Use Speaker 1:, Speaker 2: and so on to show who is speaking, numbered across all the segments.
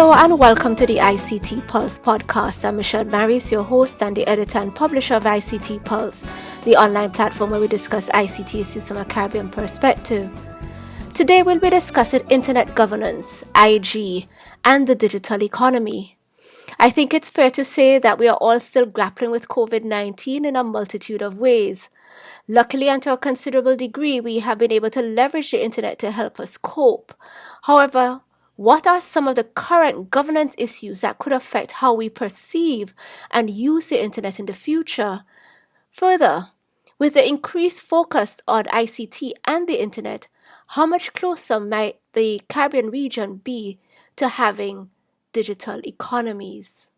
Speaker 1: Hello and welcome to the ICT Pulse podcast. I'm Michelle Marius, your host and the editor and publisher of ICT Pulse, the online platform where we discuss ICT issues from a Caribbean perspective. Today we'll be discussing internet governance, IG, and the digital economy. I think it's fair to say that we are all still grappling with COVID-19 in a multitude of ways. Luckily, and to a considerable degree, we have been able to leverage the internet to help us cope. However, what are some of the current governance issues that could affect how we perceive and use the internet in the future? Further, with the increased focus on ICT and the internet, how much closer might the Caribbean region be to having digital economies?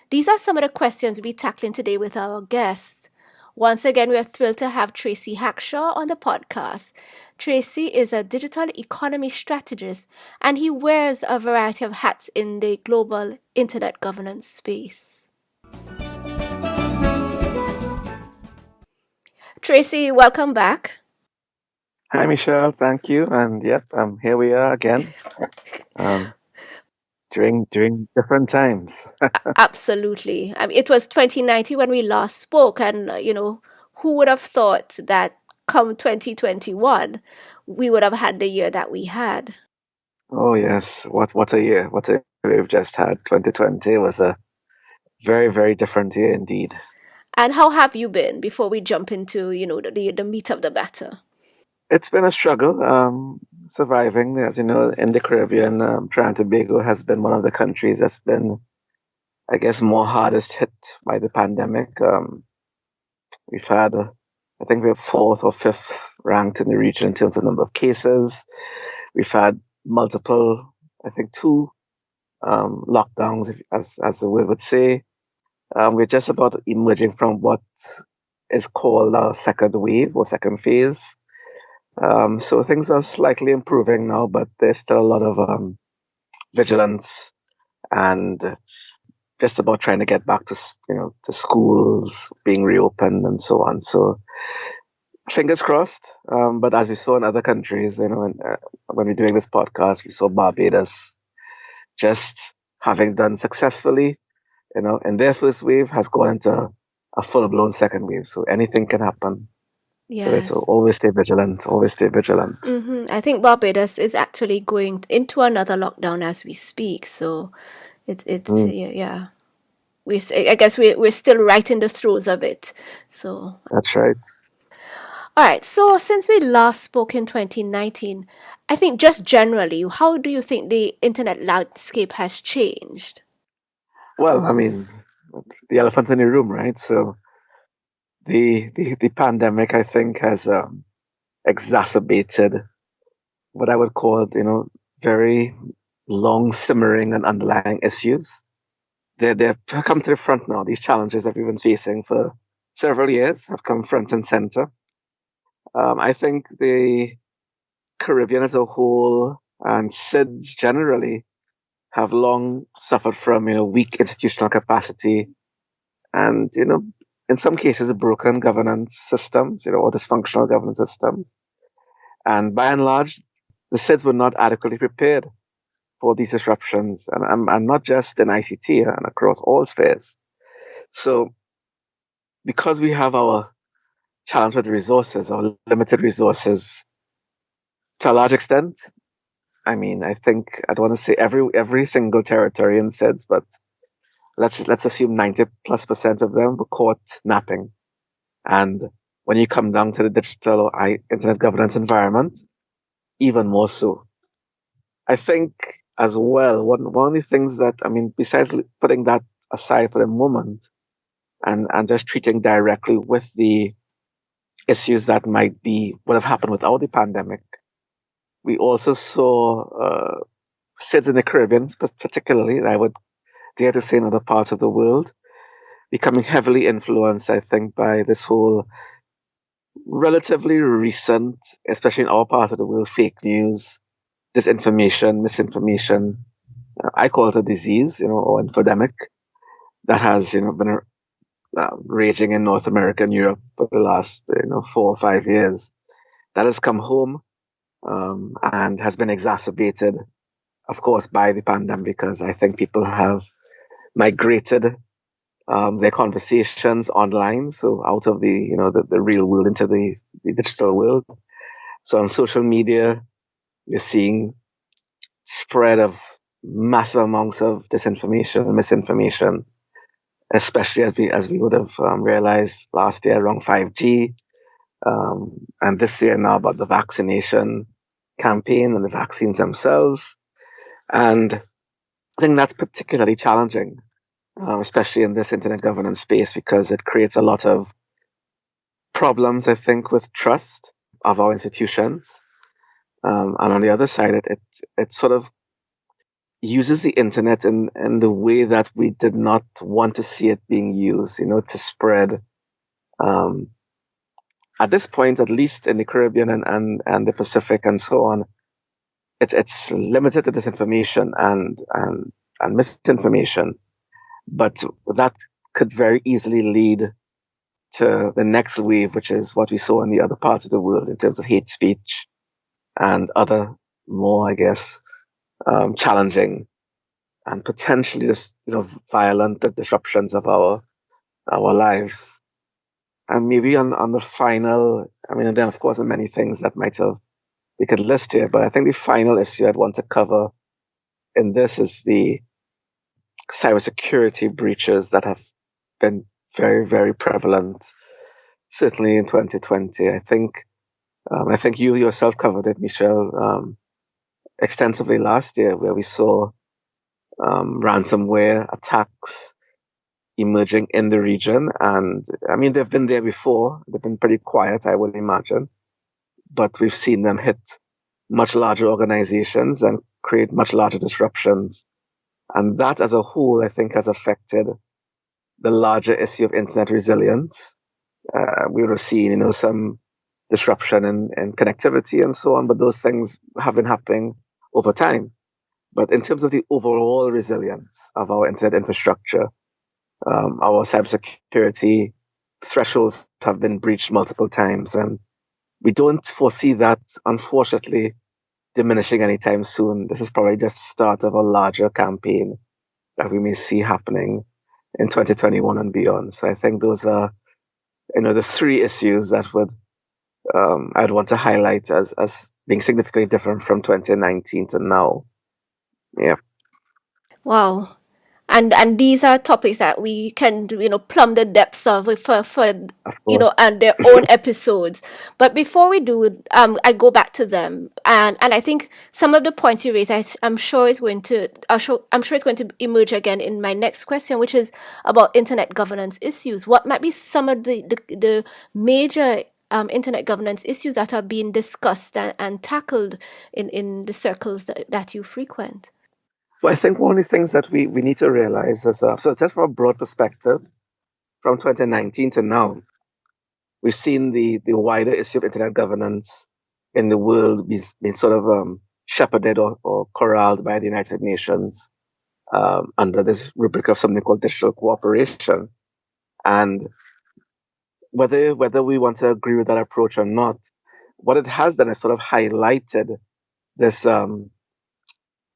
Speaker 1: These are some of the questions we'll be tackling today with our guests. Once again, we are thrilled to have Tracy Hackshaw on the podcast. Tracy is a digital economy strategist, and he wears a variety of hats in the global internet governance space. Tracy, welcome back.
Speaker 2: Hi, Michelle. Thank you. And here we are again. During different times.
Speaker 1: Absolutely. I mean, it was 2019 when we last spoke, and who would have thought that come 2021 we would have had the year that we had?
Speaker 2: Oh yes, what a year! What a year we've just had. 2020 was a very, very different year indeed.
Speaker 1: And how have you been before we jump into the meat of the matter?
Speaker 2: It's been a struggle surviving. As you know, in the Caribbean, Trinidad and Tobago has been one of the countries that's been, I guess, more hardest hit by the pandemic. We've had, I think we're fourth or fifth ranked in the region in terms of number of cases. We've had multiple, I think two lockdowns, as the word would say. We're just about emerging from what is called a second wave or second phase. So things are slightly improving now, but there's still a lot of vigilance and just about trying to get back to schools being reopened and so on. So fingers crossed. But as we saw in other countries, when we're doing this podcast, we saw Barbados just having done successfully, in their first wave has gone into a full-blown second wave. So anything can happen.
Speaker 1: Yes.
Speaker 2: So always stay vigilant. Always stay vigilant.
Speaker 1: Mm-hmm. I think Barbados is actually going into another lockdown as we speak. So yeah. I guess we're still right in the throes of it. So
Speaker 2: that's right.
Speaker 1: All right. So since we last spoke in 2019, I think just generally, how do you think the internet landscape has changed?
Speaker 2: Well, I mean, the elephant in the room, right? So the pandemic, I think, has exacerbated what I would call, very long simmering and underlying issues. They've come to the front now. These challenges that we've been facing for several years have come front and center. I think the Caribbean as a whole and SIDS generally have long suffered from, weak institutional capacity and, in some cases, broken governance systems, or dysfunctional governance systems. And by and large, the SIDS were not adequately prepared for these disruptions, and not just in ICT and across all spheres. So because we have our challenge with resources or limited resources, to a large extent, I mean, I think I don't want to say every single territory in SIDS, but let's assume 90+% of them were caught napping. And when you come down to the digital or internet governance environment, even more so. I think as well, one of the things that, I mean, besides putting that aside for the moment and just treating directly with the issues that would have happened without the pandemic, we also saw SIDS in the Caribbean, particularly, I would dare to say in other parts of the world, becoming heavily influenced, I think, by this whole relatively recent, especially in our part of the world, fake news, disinformation, misinformation. I call it a disease, or epidemic that has, been raging in North America and Europe for the last, 4 or 5 years. That has come home and has been exacerbated of course, by the pandemic, because I think people have migrated their conversations online, so out of the real world into the digital world. So on social media, you're seeing spread of massive amounts of disinformation and misinformation, especially as we would have realized last year around 5G, and this year now about the vaccination campaign and the vaccines themselves. And I think that's particularly challenging, especially in this internet governance space, because it creates a lot of problems, I think, with trust of our institutions. And on the other side, it sort of uses the internet in the way that we did not want to see it being used, to spread. Um, at this point, at least in the Caribbean and the Pacific and so on, it's limited to disinformation and misinformation, but that could very easily lead to the next wave, which is what we saw in the other parts of the world in terms of hate speech and other more, I guess, challenging and potentially just violent disruptions of our lives. And maybe on the final, I mean, and then of course there are many things that we could list here, but I think the final issue I'd want to cover in this is the cybersecurity breaches that have been very, very prevalent, certainly in 2020. I think you yourself covered it, Michelle, extensively last year, where we saw ransomware attacks emerging in the region. And I mean, they've been there before. They've been pretty quiet, I would imagine. But we've seen them hit much larger organizations and create much larger disruptions. And that as a whole, I think, has affected the larger issue of internet resilience. We were seeing, some disruption in connectivity and so on, but those things have been happening over time. But in terms of the overall resilience of our internet infrastructure, our cybersecurity thresholds have been breached multiple times, and we don't foresee that, unfortunately, diminishing anytime soon. This is probably just the start of a larger campaign that we may see happening in 2021 and beyond. So I think those are, the three issues that I'd want to highlight as being significantly different from 2019 to now. Yeah,
Speaker 1: Wow. And these are topics that we can plumb the depths of for
Speaker 2: of course.
Speaker 1: and their own episodes. But before we do, I go back to them, and I think some of the points you raised, I'm sure is going to I'm sure it's going to emerge again in my next question, which is about internet governance issues. What might be some of the major internet governance issues that are being discussed and tackled in the circles that you frequent?
Speaker 2: Well, I think one of the things that we need to realize is, so just from a broad perspective, from 2019 to now, we've seen the wider issue of internet governance in the world being sort of shepherded or corralled by the United Nations under this rubric of something called digital cooperation. And whether we want to agree with that approach or not, what it has done is sort of highlighted this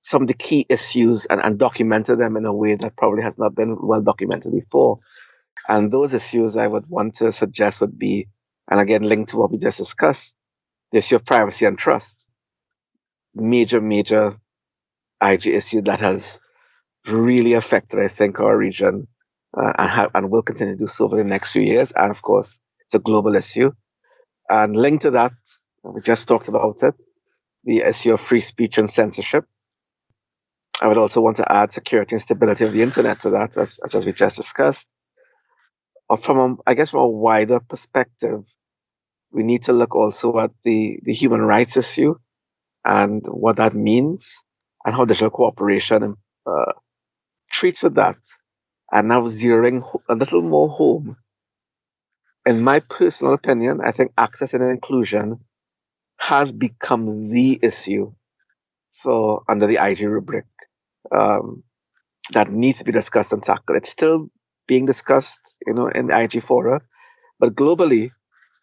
Speaker 2: some of the key issues and documented them in a way that probably has not been well documented before. And those issues I would want to suggest would be, and again, linked to what we just discussed, the issue of privacy and trust. Major IG issue that has really affected, I think, our region and will continue to do so over the next few years. And of course, it's a global issue. And linked to that, we just talked about it, the issue of free speech and censorship. I would also want to add security and stability of the internet to that, as we just discussed. Or from a wider perspective, we need to look also at the human rights issue and what that means and how digital cooperation treats with that. And now zeroing a little more home. In my personal opinion, I think access and inclusion has become the issue for under the IG rubric that needs to be discussed and tackled. It's still being discussed, in the IG fora, but globally,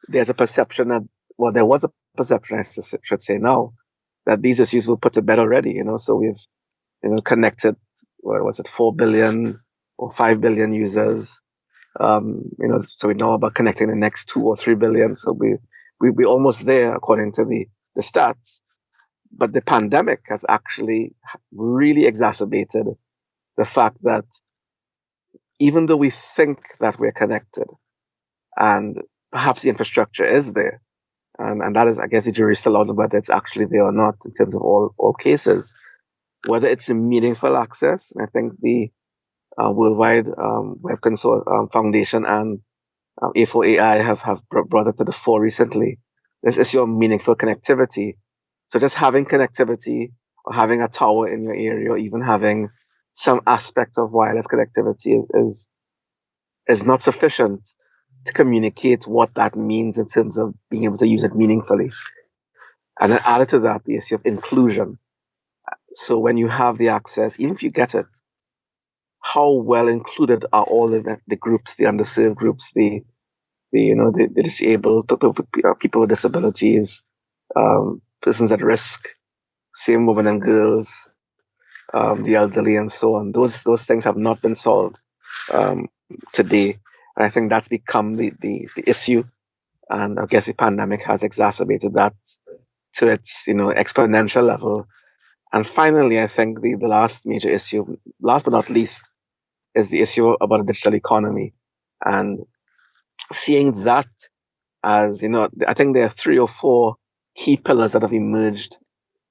Speaker 2: there's a perception that, well, there was a perception, I should say now, that these issues were put to bed already. So we've connected, what was it, 4 billion or 5 billion users. So we know about connecting the next 2 or 3 billion. So we're almost there according to the stats. But the pandemic has actually really exacerbated the fact that even though we think that we're connected and perhaps the infrastructure is there, and that is, I guess, the jury's still out on whether it's actually there or not in terms of all cases, whether it's a meaningful access. And I think the Worldwide Web Foundation and A4AI have brought it to the fore recently. This issue of meaningful connectivity. So just having connectivity or having a tower in your area or even having some aspect of wireless connectivity is not sufficient to communicate what that means in terms of being able to use it meaningfully. And then added to that, the issue of inclusion. So when you have the access, even if you get it, how well included are all of the groups, the underserved groups, the disabled, people with disabilities, persons at risk, same women and girls, the elderly, and so on. Those things have not been solved today, and I think that's become the issue. And I guess the pandemic has exacerbated that to its exponential level. And finally, I think the last major issue, last but not least, is the issue about the digital economy, and seeing that as I think there are 3 or 4 key pillars that have emerged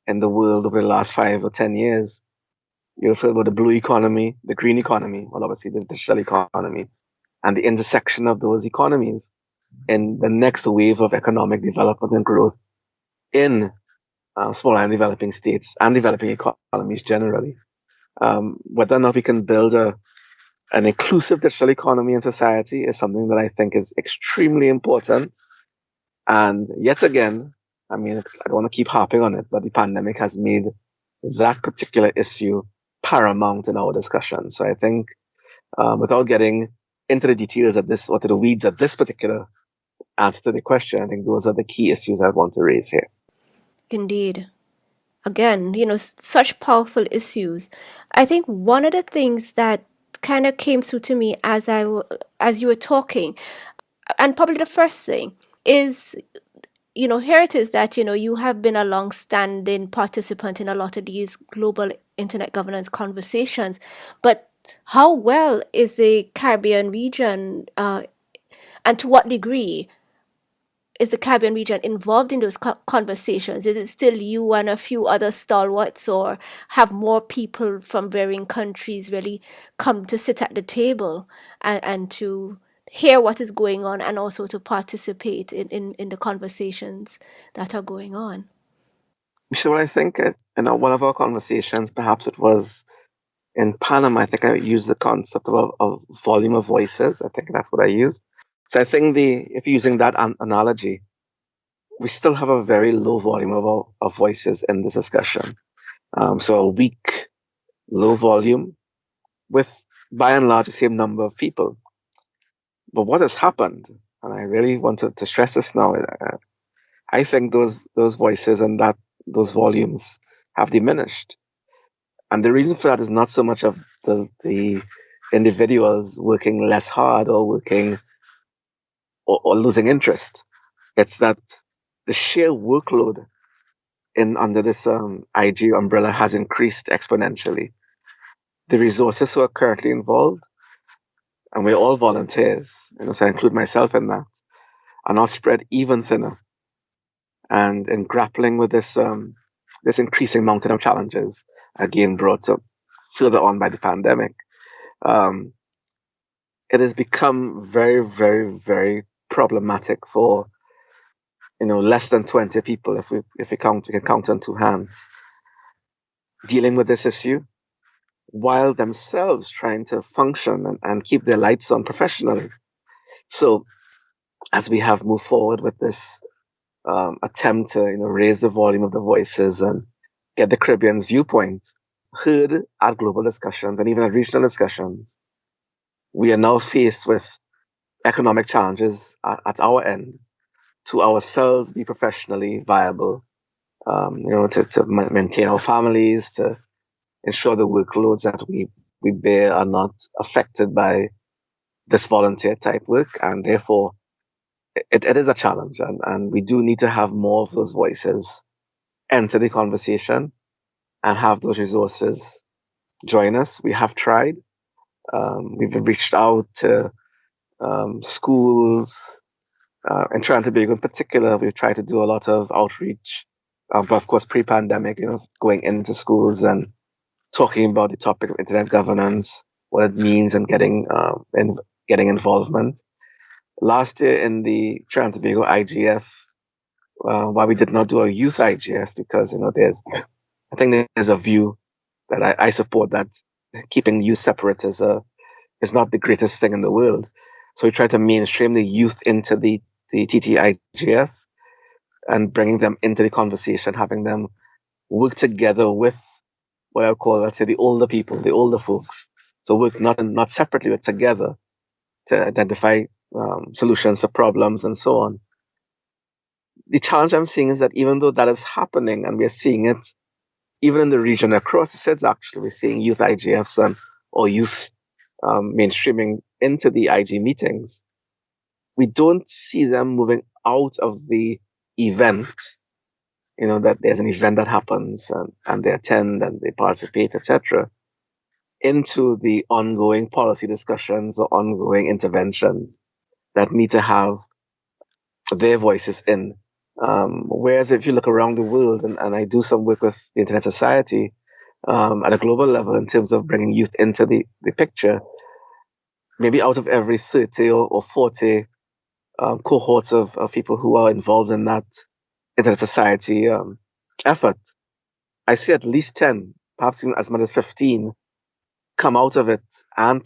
Speaker 2: in the world over the last 5 or 10 years. You'll feel about the blue economy, the green economy, well, obviously the digital economy, and the intersection of those economies in the next wave of economic development and growth in small and developing states and developing economies generally. Whether or not we can build an inclusive digital economy and society is something that I think is extremely important. And yet again, I mean, I don't want to keep harping on it, but the pandemic has made that particular issue paramount in our discussion. So I think, without getting into the details of this or to the weeds of this particular answer to the question, I think those are the key issues I want to raise here.
Speaker 1: Indeed. Again, such powerful issues. I think one of the things that kind of came through to me as you were talking, and probably the first thing is, here it is that, you have been a long-standing participant in a lot of these global internet governance conversations, but how well is the Caribbean region, and to what degree is the Caribbean region involved in those conversations? Is it still you and a few other stalwarts, or have more people from varying countries really come to sit at the table and to hear what is going on and also to participate in the conversations that are going on?
Speaker 2: So I think in one of our conversations, perhaps it was in Panama, I think I used the concept of volume of voices. I think that's what I used. So I think if using that analogy, we still have a very low volume of voices in this discussion. So a weak, low volume with, by and large, the same number of people. But what has happened, and I really wanted to stress this now, I think those voices and those volumes have diminished. And the reason for that is not so much of the individuals working less hard or working or losing interest. It's that the sheer workload under this IG umbrella has increased exponentially. The resources who are currently involved, and we're all volunteers, so I include myself in that, are now spread even thinner. And in grappling with this increasing mountain of challenges, again brought up further on by the pandemic, it has become very, very, very problematic for less than 20 people, if we can count on 2 hands, dealing with this issue while themselves trying to function and keep their lights on professionally. So as we have moved forward with this attempt to raise the volume of the voices and get the Caribbean's viewpoint heard at global discussions and even at regional discussions, we are now faced with economic challenges at our end to ourselves be professionally viable to maintain our families, to ensure the workloads that we bear are not affected by this volunteer type work. And therefore, it is a challenge. And we do need to have more of those voices enter the conversation and have those resources join us. We have tried. We've reached out to schools, in Trinidad and Tobago in particular. We've tried to do a lot of outreach, but of course, pre-pandemic, going into schools and talking about the topic of internet governance, what it means, and getting involvement. Last year in the Trinidad and Tobago IGF, why we did not do a youth IGF, because I think there's a view that I support, that keeping youth separate is not the greatest thing in the world. So we try to mainstream the youth into the TTIGF and bringing them into the conversation, having them work together with what I would call, let's say, the older people, the older folks. So work not separately, but together to identify solutions to problems and so on. The challenge I'm seeing is that even though that is happening, and we're seeing it even in the region across the SIDS, actually, we're seeing youth IGFs or youth mainstreaming into the IG meetings, we don't see them moving out of the event, that there's an event that happens and they attend and they participate, etc., into the ongoing policy discussions or ongoing interventions that need to have their voices in. Whereas if you look around the world, and I do some work with the Internet Society at a global level in terms of bringing youth into the picture, maybe out of every 30 or 40 cohorts of people who are involved in that Internet Society effort, I see at least 10, perhaps even as much as 15, come out of it and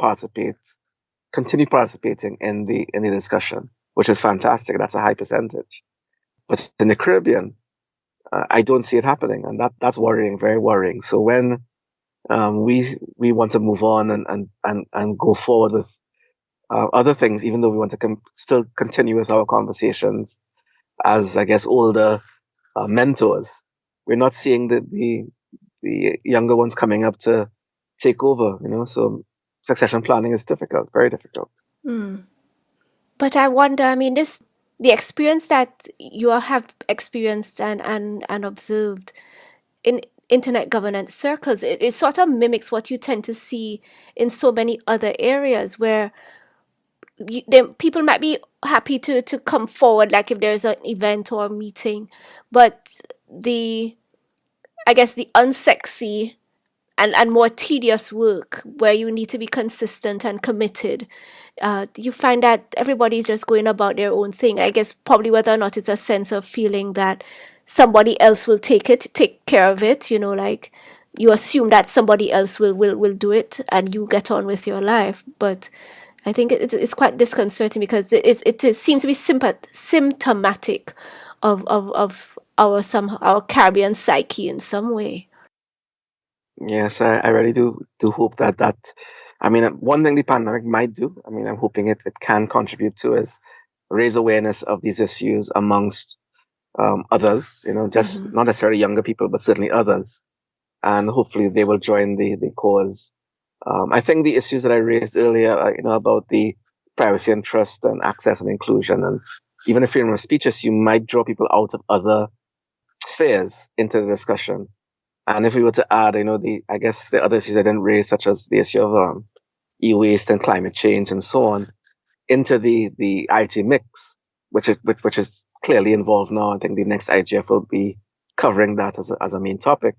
Speaker 2: continue participating in the discussion, which is fantastic. That's a high percentage. But in the Caribbean, I don't see it happening, and that's worrying, very worrying. So when we want to move on and go forward with other things, even though we want to still continue with our conversations as, I guess, older mentors, we're not seeing the younger ones coming up to take over. So succession planning is difficult, very difficult.
Speaker 1: But I wonder, I mean, the experience that you have experienced and observed in internet governance circles, it sort of mimics what you tend to see in so many other areas where people might be happy to come forward, like if there's an event or a meeting, but I guess the unsexy and more tedious work where you need to be consistent and committed, you find that everybody's just going about their own thing. I guess probably whether or not it's a sense of feeling that somebody else will take care of it, like you assume that somebody else will do it and you get on with your life. But I think it's quite disconcerting because it seems to be symptomatic of our Caribbean psyche in some way.
Speaker 2: Yes, I really do hope that. I mean, one thing the pandemic might do, I mean, I'm hoping it can contribute to, is raise awareness of these issues amongst others, just not necessarily younger people, but certainly others. And hopefully they will join the cause. I think the issues that I raised earlier, about the privacy and trust and access and inclusion, and even the freedom of speech issue, might draw people out of other spheres into the discussion. And if we were to add, I guess the other issues I didn't raise, such as the issue of e-waste and climate change and so on, into the IG mix, which is clearly involved now. I think the next IGF will be covering that as a main topic.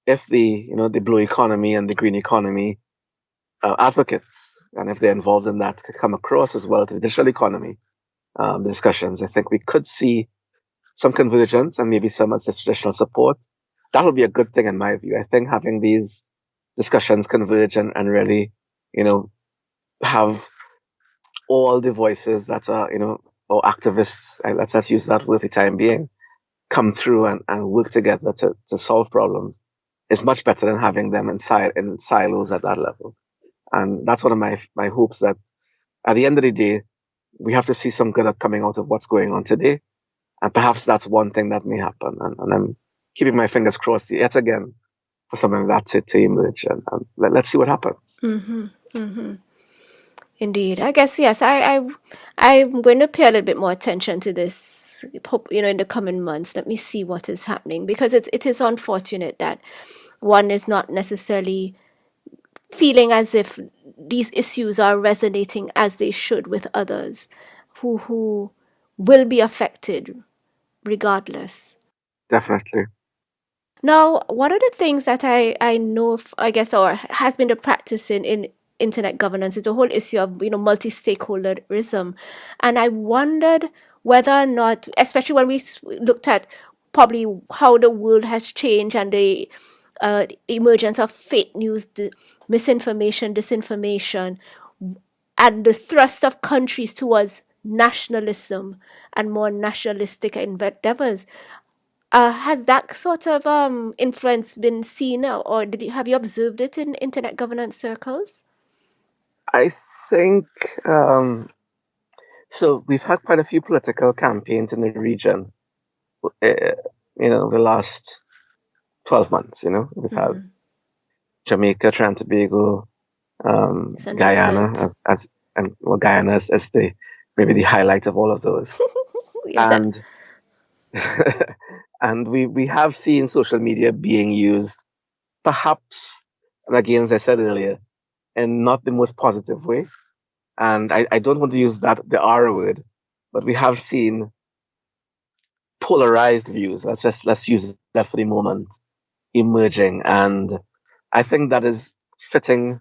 Speaker 2: If the blue economy and the green economy advocates, and if they're involved in that, could come across as well to the digital economy discussions, I think we could see some convergence and maybe some additional support. That would be a good thing in my view. I think having these discussions converge and really, have all the voices that are, or activists, let's use that word for the time being, come through and work together to solve problems is much better than having them in silos at that level. And that's one of my hopes, that at the end of the day, we have to see some good coming out of what's going on today. And perhaps that's one thing that may happen. And I'm keeping my fingers crossed yet again for something like that to emerge. And let's see what happens.
Speaker 1: Indeed, I guess yes. I'm going to pay a little bit more attention to this. In the coming months. Let me see what is happening, because it is unfortunate that one is not necessarily feeling as if these issues are resonating as they should with others, who will be affected regardless.
Speaker 2: Definitely.
Speaker 1: Now, one of the things that I know, I guess, or has been the practice in internet governance is the whole issue of, multi-stakeholderism. And I wondered whether or not, especially when we looked at probably how the world has changed and the emergence of fake news, misinformation, disinformation, and the thrust of countries towards nationalism and more nationalistic endeavors. Has that sort of influence been seen, or have you observed it in internet governance circles?
Speaker 2: I think so. We've had quite a few political campaigns in the region, uh, the last 12 months. We've had Jamaica, Trinidad, and Tobago,
Speaker 1: And that's it.
Speaker 2: Guyana, Guyana is the maybe the highlight of all of those.
Speaker 1: Yes, that.
Speaker 2: And and we have seen social media being used, perhaps, and again, as I said earlier, in not the most positive way. And I don't want to use the R word, but we have seen polarized views. Let's use that for the moment, emerging. And I think that is fitting,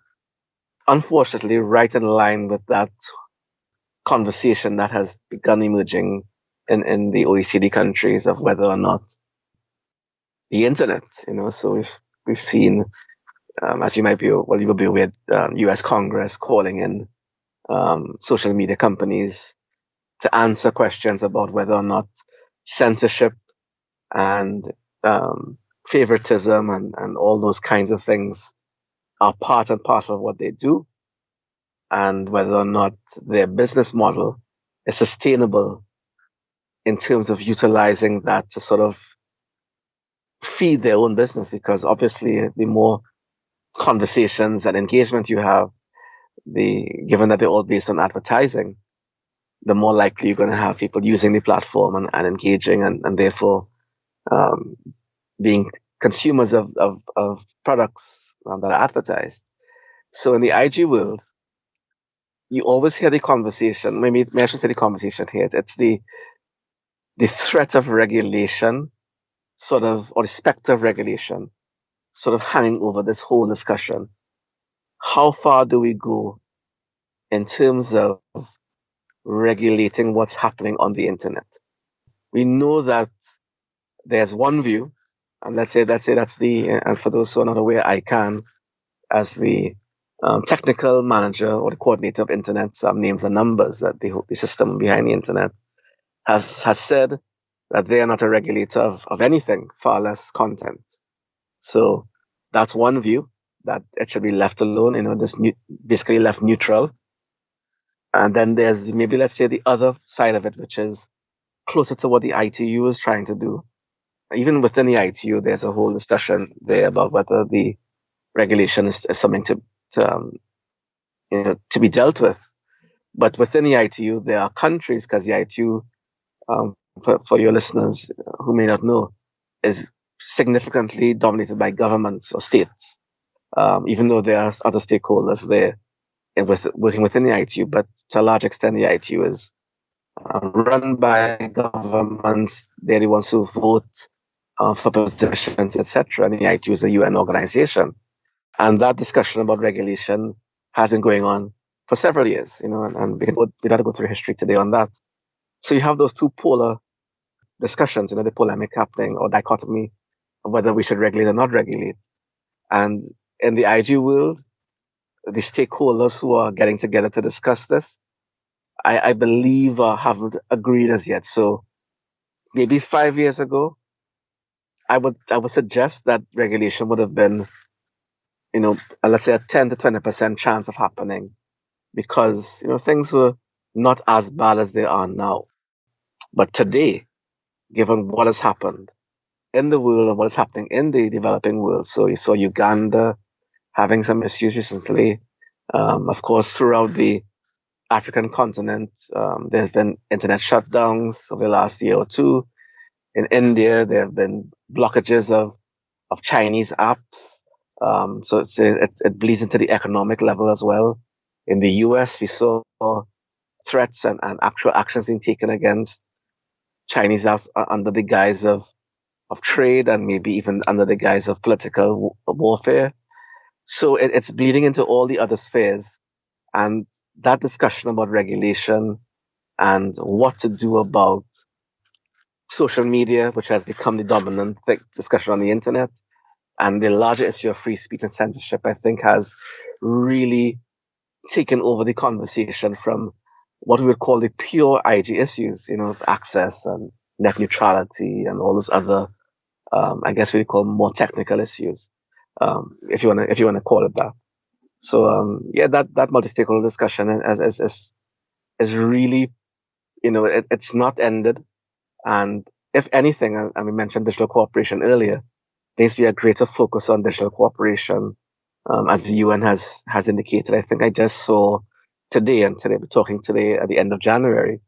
Speaker 2: unfortunately, right in line with that conversation that has begun emerging in the OECD countries of whether or not the internet, so we've seen, as you will be aware, U.S. Congress calling in social media companies to answer questions about whether or not censorship and favoritism and all those kinds of things are part and parcel of what they do, and whether or not their business model is sustainable in terms of utilizing that to sort of feed their own business. Because obviously, the more conversations and engagement you have, given that they're all based on advertising, the more likely you're going to have people using the platform and engaging and therefore um, being consumers of products that are advertised. So in the IG world, you always hear the conversation. Maybe I should say the conversation here. It's the threat of regulation, sort of, or the specter of regulation, sort of hanging over this whole discussion. How far do we go in terms of regulating what's happening on the internet? We know that there's one view, and let's say that's and for those who are not aware, ICANN, as the technical manager or the coordinator of internet names and numbers, that the system behind the internet has said that they are not a regulator of anything, far less content. So that's one view, that it should be left alone, basically left neutral. And then there's maybe, let's say, the other side of it, which is closer to what the ITU is trying to do. Even within the ITU, there's a whole discussion there about whether the regulation is something to be dealt with. But within the ITU, there are countries, because the ITU, for your listeners who may not know, is significantly dominated by governments or states, even though there are other stakeholders there working within the ITU. But to a large extent, the ITU is run by governments. They're the ones who vote for positions, etc. And the ITU is a UN organization. And that discussion about regulation has been going on for several years, and we don't have to go through history today on that. So you have those two polar discussions, the polemic happening, or dichotomy of whether we should regulate or not regulate. And in the IG world, the stakeholders who are getting together to discuss this, I believe haven't agreed as yet. So maybe 5 years ago, I would suggest that regulation would have been, let's say a 10 to 20% chance of happening, because things were not as bad as they are now. But today, given what has happened in the world and what is happening in the developing world. So you saw Uganda having some issues recently. Of course, throughout the African continent, there have been internet shutdowns over the last year or two. In India, there have been blockages of Chinese apps. So it bleeds into the economic level as well. In the US, we saw threats and actual actions being taken against Chinese apps under the guise of trade and maybe even under the guise of political warfare. So it's bleeding into all the other spheres. And that discussion about regulation and what to do about social media, which has become the dominant discussion on the internet, and the larger issue of free speech and censorship, I think, has really taken over the conversation from what we would call the pure IG issues, access and net neutrality and all those other, I guess we call more technical issues, if you wanna call it that. So yeah, that multi-stakeholder discussion is really, it's not ended. And if anything, and we mentioned digital cooperation earlier, there needs to be a greater focus on digital cooperation, as the UN has indicated. I think I just saw today, and today we're talking today at the end of January,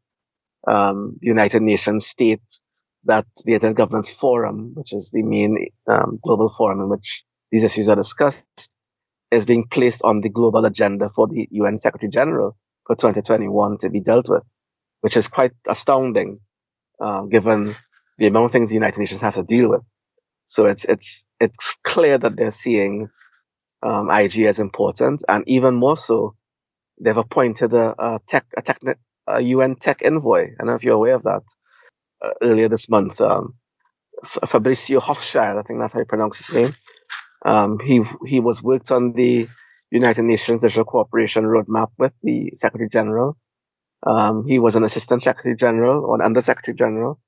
Speaker 2: the United Nations state that the Internet Governance Forum, which is the main global forum in which these issues are discussed, is being placed on the global agenda for the UN Secretary General for 2021 to be dealt with, which is quite astounding, given the amount of things the United Nations has to deal with. So it's clear that they're seeing IG as important, and even more so, they've appointed a UN tech envoy. I don't know if you're aware of that. Earlier this month, Fabricio Hofschild, I think that's how you pronounce his name. He was worked on the United Nations Digital Cooperation Roadmap with the Secretary General. He was an Assistant Secretary General or an Under Secretary General,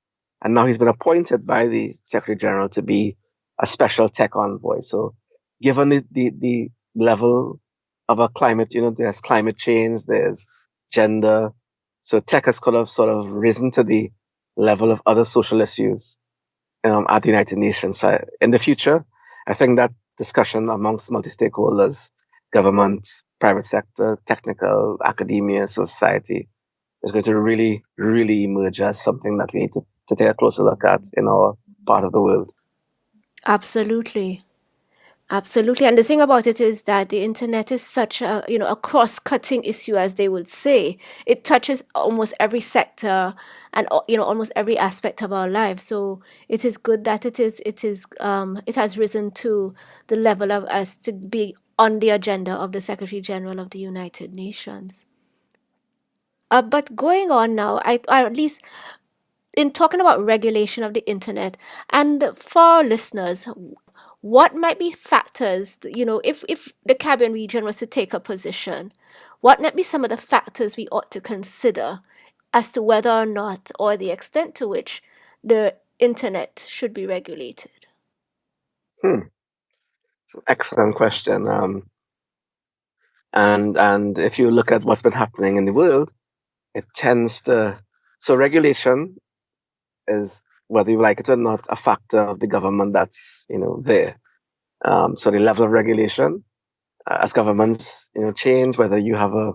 Speaker 2: and now he's been appointed by the Secretary General to be a special tech envoy. So, given the level of a climate, there's climate change, there's gender, so tech has sort of risen to the level of other social issues at the United Nations. So in the future, I think that discussion amongst multi-stakeholders, government, private sector, technical, academia, society, is going to really, really emerge as something that we need to take a closer look at in our part of the world.
Speaker 1: Absolutely. Absolutely. And the thing about it is that the internet is such a cross-cutting issue, as they would say. It touches almost every sector and, almost every aspect of our lives. So it is good that it has risen to the level of us to be on the agenda of the Secretary General of the United Nations. But going on now, I at least in talking about regulation of the internet, and for our listeners, what might be factors, if the Caribbean region was to take a position, what might be some of the factors we ought to consider as to whether or not, or the extent to which, the internet should be regulated?
Speaker 2: Excellent question. And if you look at what's been happening in the world, it tends to, so regulation is, whether you like it or not, a factor of the government that's there. So the level of regulation, as governments change, whether you have a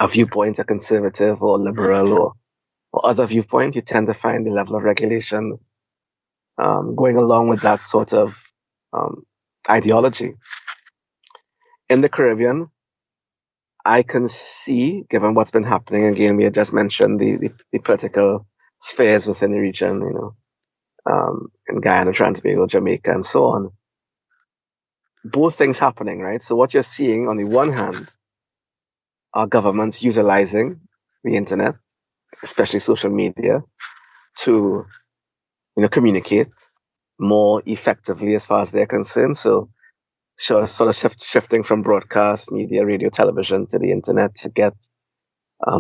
Speaker 2: viewpoint, a conservative or liberal or other viewpoint, you tend to find the level of regulation going along with that sort of ideology. In the Caribbean, I can see, given what's been happening, again, we had just mentioned the political spheres within the region, in Guyana, Trinidad, Jamaica, and so on. Both things happening, right? So what you're seeing, on the one hand, are governments utilizing the internet, especially social media, to communicate more effectively as far as they're concerned. So sort of shifting from broadcast media, radio, television to the internet to get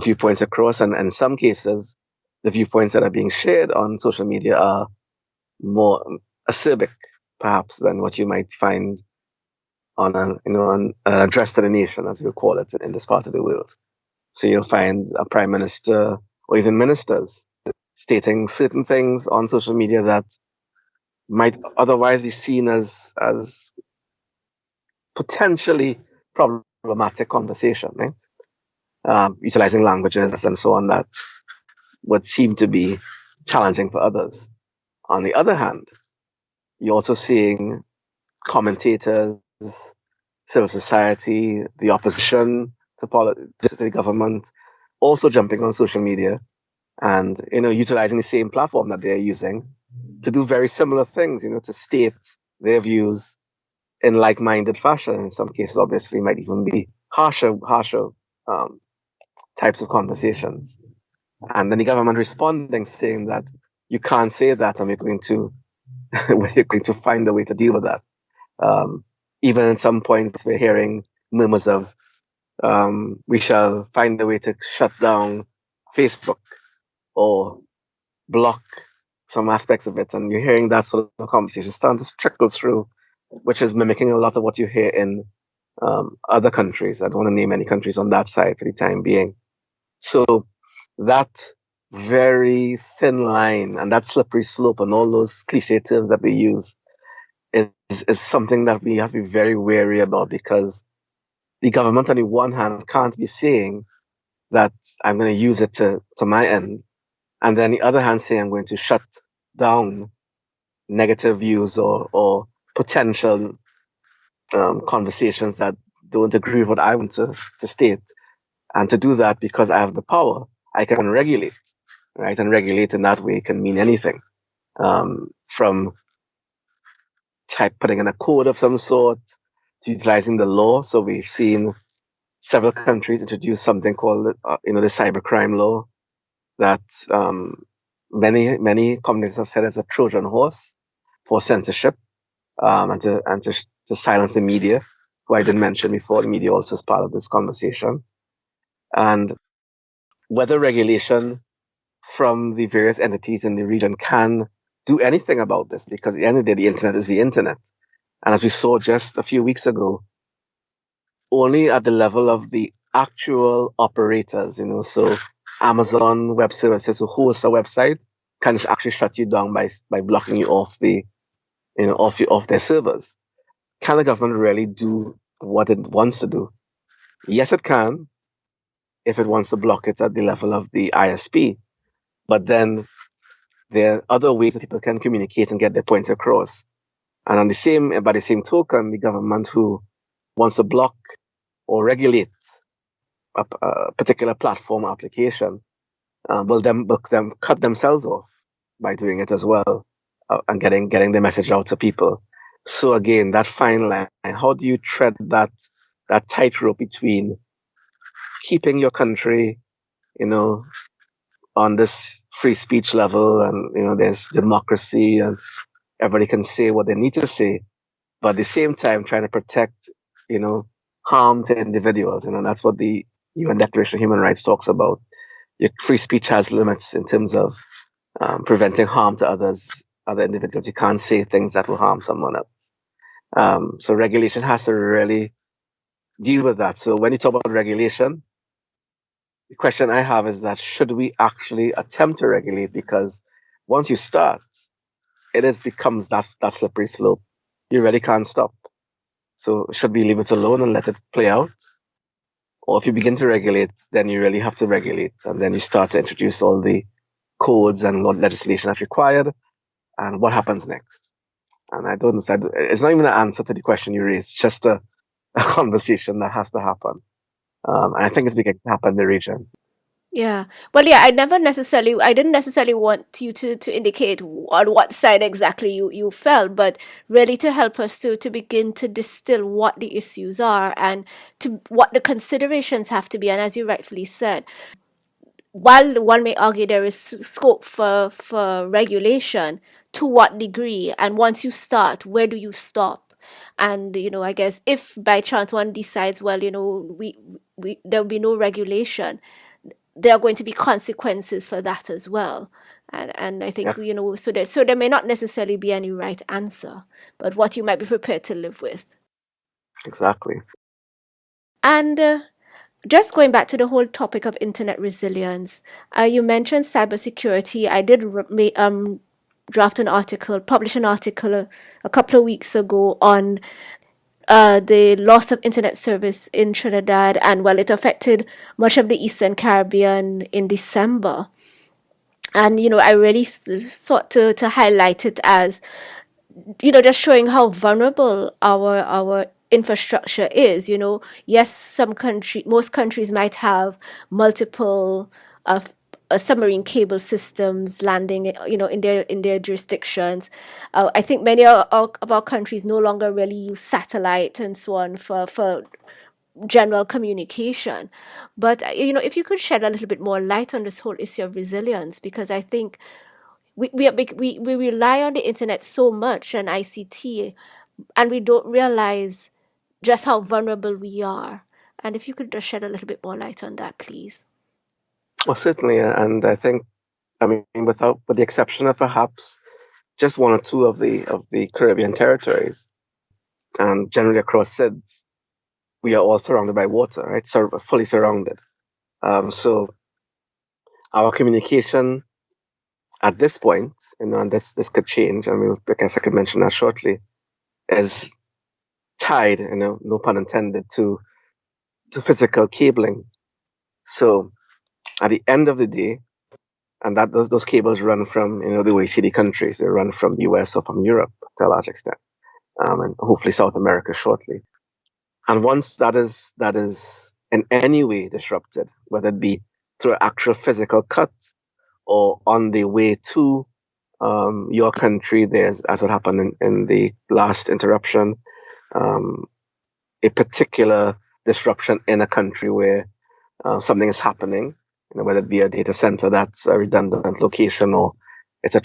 Speaker 2: viewpoints across. And in some cases, the viewpoints that are being shared on social media are more acerbic, perhaps, than what you might find on an address to the nation, as you call it, in this part of the world. So you'll find a prime minister or even ministers stating certain things on social media that might otherwise be seen as potentially problematic conversation, right? Utilizing languages and so on that would seem to be challenging for others. On the other hand, you're also seeing commentators, civil society, the opposition to the government, also jumping on social media and utilizing the same platform that they're using to do very similar things, to state their views in like-minded fashion. In some cases, obviously, might even be harsher um, types of conversations. And then the government responding, saying that you can't say that, and we're going to we're going to find a way to deal with that. Even in some points, we're hearing murmurs of we shall find a way to shut down Facebook or block some aspects of it. And you're hearing that sort of conversation starting to trickle through, which is mimicking a lot of what you hear in other countries. I don't want to name any countries on that side for the time being. So that very thin line and that slippery slope and all those cliche terms that we use is something that we have to be very wary about, because the government on the one hand can't be saying that I'm going to use it to my end, and then the other hand say I'm going to shut down negative views or potential conversations that don't agree with what I want to state. And to do that, because I have the power, I can regulate, right? And regulate in that way can mean anything, from putting in a code of some sort to utilizing the law. So we've seen several countries introduce something called, the cybercrime law that many companies have said is a Trojan horse for censorship, and to silence the media, who I didn't mention before. The media also is part of this conversation. And whether regulation from the various entities in the region can do anything about this, because at the end of the day, the internet is the internet. And as we saw just a few weeks ago, only at the level of the actual operators, so Amazon Web Services, who hosts a website, can actually shut you down by blocking you off off their servers. Can the government really do what it wants to do? Yes, it can, if it wants to block it at the level of the ISP. But then there are other ways that people can communicate and get their points across. And by the same token, the government who wants to block or regulate a particular platform application will them cut themselves off by doing it as well, and getting the message out to people. So again, that fine line, how do you tread that tightrope between keeping your country, on this free speech level, and there's democracy and everybody can say what they need to say, but at the same time trying to protect, harm to individuals. That's what the UN Declaration of Human Rights talks about. Your free speech has limits in terms of preventing harm to other individuals. You can't say things that will harm someone else. So regulation has to really deal with that. So when you talk about regulation, the question I have is that should we actually attempt to regulate? Because once you start, becomes that slippery slope. You really can't stop. So should we leave it alone and let it play out? Or if you begin to regulate, then you really have to regulate. And then you start to introduce all the codes and legislation that's required. And what happens next? And I don't know. It's not even an answer to the question you raised. It's just a conversation that has to happen. And I think it's beginning to happen in the region.
Speaker 1: Yeah. Well, yeah, I didn't necessarily want you to indicate on what side exactly you fell, but really to help us to begin to distill what the issues are and to what the considerations have to be. And as you rightfully said, while one may argue there is scope for regulation, to what degree? And once you start, where do you stop? And, I guess if by chance one decides, well, there will be no regulation, there are going to be consequences for that as well. And I think,
Speaker 2: Yes,
Speaker 1: so there may not necessarily be any right answer, but what you might be prepared to live with.
Speaker 2: exactly.
Speaker 1: And just going back to the whole topic of internet resilience, you mentioned cybersecurity. I did draft an article, publish an article a couple of weeks ago on the loss of internet service in Trinidad, and well, it affected much of the Eastern Caribbean in December. And I really sought to highlight it as just showing how vulnerable our infrastructure is. Yes, most countries might have multiple uh, submarine cable systems landing, in their jurisdictions. I think many of our countries no longer really use satellite and so on for general communication. But if you could shed a little bit more light on this whole issue of resilience, because I think we rely on the internet so much and ICT, and we don't realize just how vulnerable we are. And if you could just shed a little bit more light on that, please.
Speaker 2: Well, certainly, and I think, I mean, with the exception of perhaps just one or two of the Caribbean territories, and generally across SIDS, we are all surrounded by water, right? So fully surrounded. So our communication at this point, and this could change, and I guess I could mention that shortly, is tied, no pun intended, to physical cabling. So at the end of the day, and that those cables run from the OECD countries, they run from the US or from Europe to a large extent, and hopefully South America shortly. And once that is in any way disrupted, whether it be through an actual physical cut or on the way to your country, there's, as what happened in the last interruption, um, a particular disruption in a country where something is happening, whether it be a data center that's a redundant location, or it's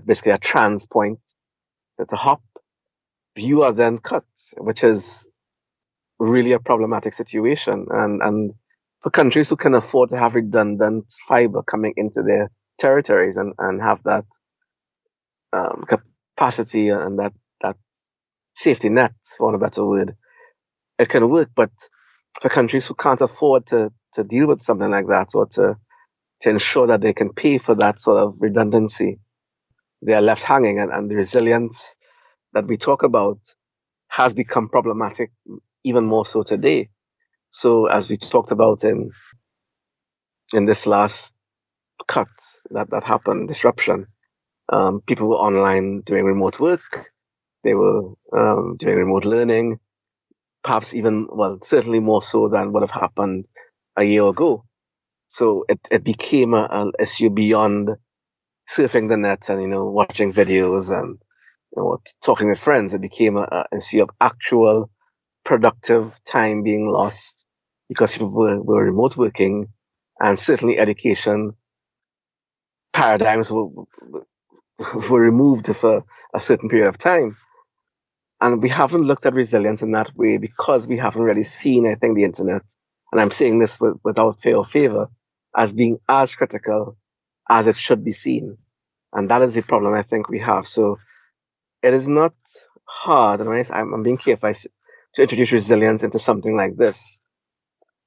Speaker 2: basically a trans point at the hop, you are then cut, which is really a problematic situation. And for countries who can afford to have redundant fiber coming into their territories and have that capacity and that safety net, for want of a better word, it can work. But for countries who can't afford to deal with something like that, or to ensure that they can pay for that sort of redundancy, they are left hanging. And the resilience that we talk about has become problematic even more so today. So as we talked about in this last cut that happened, disruption, people were online doing remote work. They were doing remote learning, perhaps even, well, certainly more so than would have happened a year ago. So it became an issue beyond surfing the net and watching videos and talking with friends. It became an issue of actual productive time being lost because people were remote working, and certainly education paradigms were removed for a certain period of time. And we haven't looked at resilience in that way because we haven't really seen, I think, the internet, and I'm saying this without fear or favor, as being as critical as it should be seen. And that is the problem I think we have. So it is not hard, and I'm being careful to introduce resilience into something like this.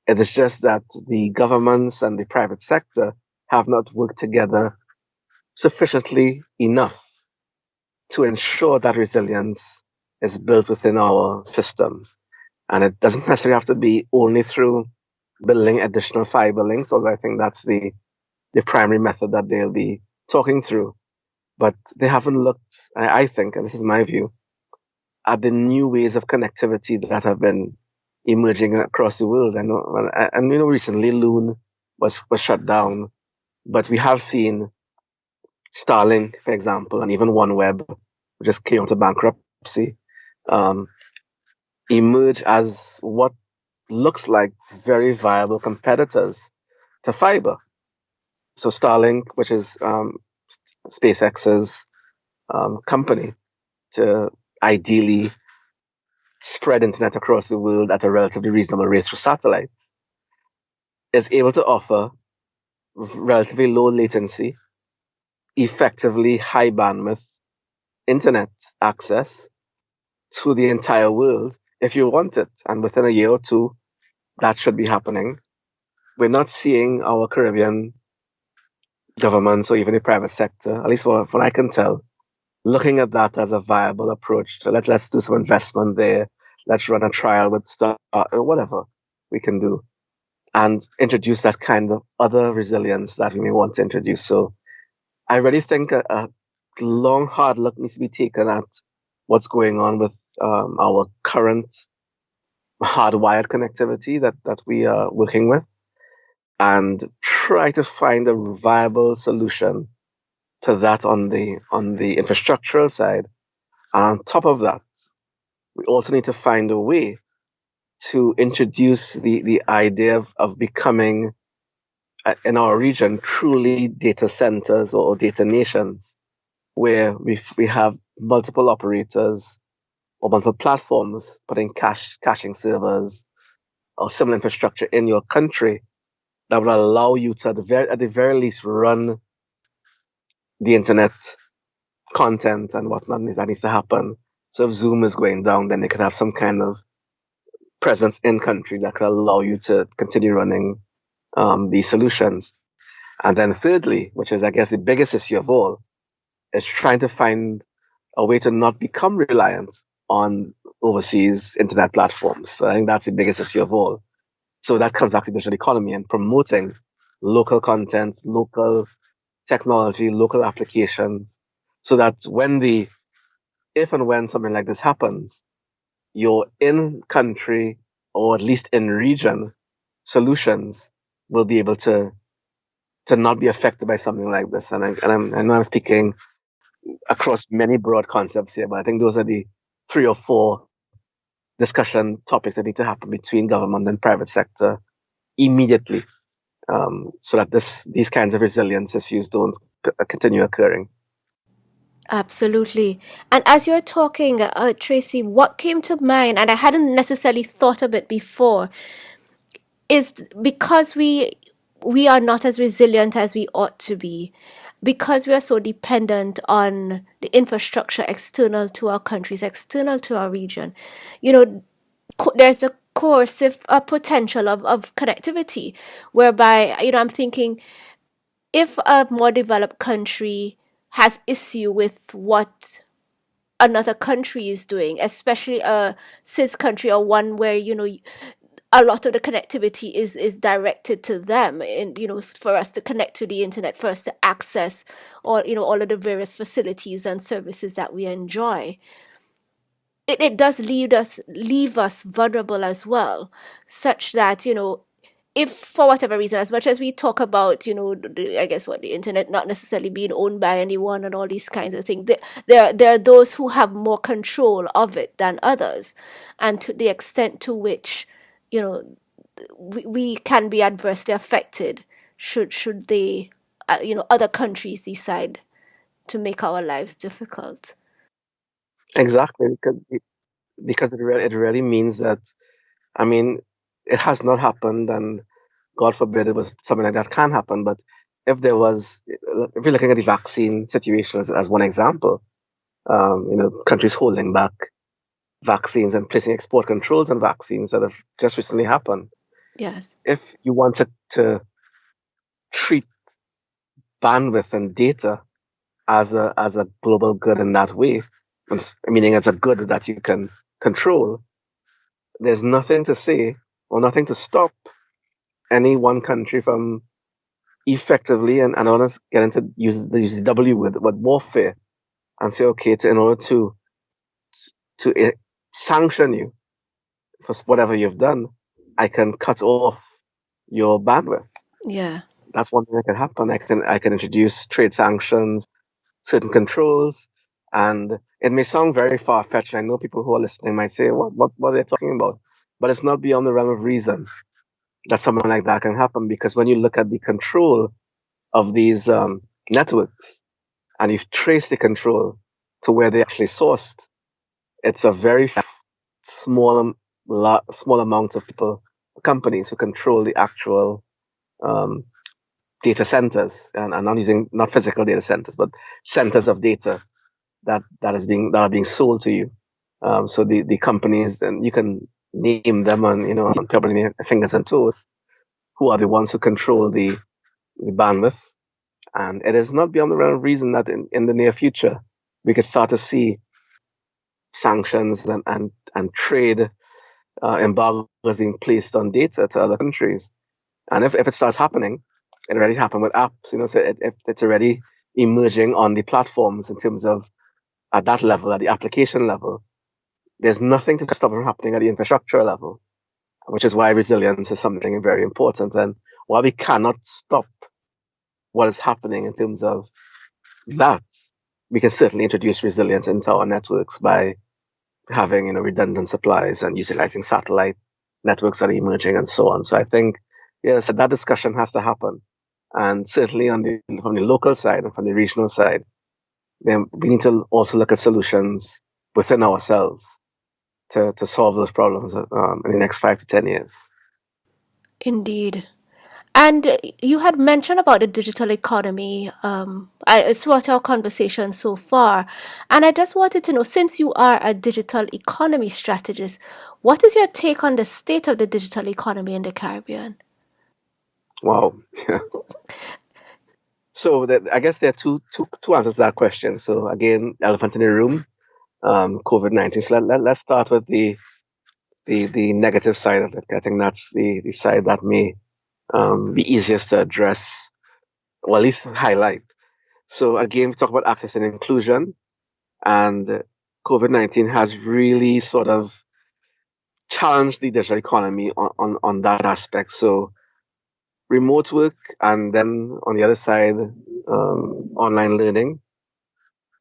Speaker 2: It is just that the governments and the private sector have not worked together sufficiently enough to ensure that resilience is built within our systems. And it doesn't necessarily have to be only through building additional fiber links, although I think that's the primary method that they'll be talking through. But they haven't looked, I think, and this is my view, at the new ways of connectivity that have been emerging across the world. And recently Loon was shut down, but we have seen Starlink, for example, and even OneWeb, which just came out of bankruptcy, um, emerge as what looks like very viable competitors to fiber. So Starlink, which is SpaceX's company to ideally spread internet across the world at a relatively reasonable rate through satellites, is able to offer relatively low latency, effectively high bandwidth internet access to the entire world if you want it. And within a year or two, that should be happening. We're not seeing our Caribbean governments or even the private sector, at least from what I can tell, looking at that as a viable approach. So let's do some investment there. Let's run a trial with stuff, whatever we can do, and introduce that kind of other resilience that we may want to introduce. So I really think a long, hard look needs to be taken at what's going on with our current hardwired connectivity that we are working with, and try to find a viable solution to that on the infrastructural side. And on top of that, we also need to find a way to introduce the idea of becoming in our region truly data centers or data nations, where we have multiple operators or multiple platforms putting caching servers or similar infrastructure in your country that will allow you to at the very least run the internet content and whatnot that needs to happen. So if Zoom is going down, then they could have some kind of presence in country that could allow you to continue running these solutions. And then thirdly, which is I guess the biggest issue of all, is trying to find a way to not become reliant on overseas internet platforms. So I think that's the biggest issue of all. So that comes back to the digital economy and promoting local content, local technology, local applications, so that if and when something like this happens, your in country or at least in region solutions will be able to not be affected by something like this. And I know I'm speaking across many broad concepts here, but I think those are the 3 or 4 discussion topics that need to happen between government and private sector immediately, so that these kinds of resilience issues don't continue occurring.
Speaker 1: Absolutely. And as you're talking, Tracy, what came to mind, and I hadn't necessarily thought of it before, is because we are not as resilient as we ought to be, because we are so dependent on the infrastructure external to our countries, external to our region. You know, there's a coercive potential of connectivity, whereby, I'm thinking, if a more developed country has issue with what another country is doing, especially a cis country or one where a lot of the connectivity is directed to them, and for us to connect to the internet, for us to access all of the various facilities and services that we enjoy, it does leave us vulnerable as well, such that if for whatever reason, as much as we talk about, I guess what the internet not necessarily being owned by anyone and all these kinds of things, there are those who have more control of it than others, and to the extent to which, you know, we can be adversely affected should they, other countries decide to make our lives difficult.
Speaker 2: Exactly, because it really means that, I mean, it has not happened, and God forbid it was something like that can happen. But if we're looking at the vaccine situation as one example, countries holding back vaccines and placing export controls on vaccines that have just recently happened.
Speaker 1: Yes.
Speaker 2: If you wanted to treat bandwidth and data as a global good in that way, meaning as a good that you can control, there's nothing to say or nothing to stop any one country from effectively, and I want to get into use the W word, but warfare, and say, okay, in order to sanction you for whatever you've done, I can cut off your bandwidth.
Speaker 1: Yeah.
Speaker 2: That's one thing that can happen. I can introduce trade sanctions, certain controls, and it may sound very far fetched. I know people who are listening might say, what are they talking about? But it's not beyond the realm of reason that something like that can happen, because when you look at the control of these networks and you've traced the control to where they actually sourced, it's a very small amount of people, companies who control the actual um, data centers, and I'm not using not physical data centers, but centers of data that are being sold to you. So the companies, and you can name them on, on probably fingers and toes, who are the ones who control the bandwidth. And it is not beyond the realm of reason that in the near future, we could start to see sanctions and trade embargoes being placed on data to other countries. And if it starts happening, it already happened with apps, so it's already emerging on the platforms in terms of at that level, at the application level. There's nothing to stop it from happening at the infrastructure level, which is why resilience is something very important. And while we cannot stop what is happening in terms of that, we can certainly introduce resilience into our networks by having redundant supplies and utilizing satellite networks that are emerging and so on. So I think yes, that discussion has to happen, and certainly from the local side and from the regional side, then we need to also look at solutions within ourselves to solve those problems in the next 5 to 10 years.
Speaker 1: Indeed. And you had mentioned about the digital economy throughout our conversation so far. And I just wanted to know, since you are a digital economy strategist, what is your take on the state of the digital economy in the Caribbean?
Speaker 2: Wow. So I guess there are two answers to that question. So again, elephant in the room, COVID-19. So let's start with the negative side of it. I think that's the side that may be easiest to address, or at least highlight. So again, we talk about access and inclusion, and COVID-19 has really sort of challenged the digital economy on that aspect. So remote work, and then on the other side, online learning.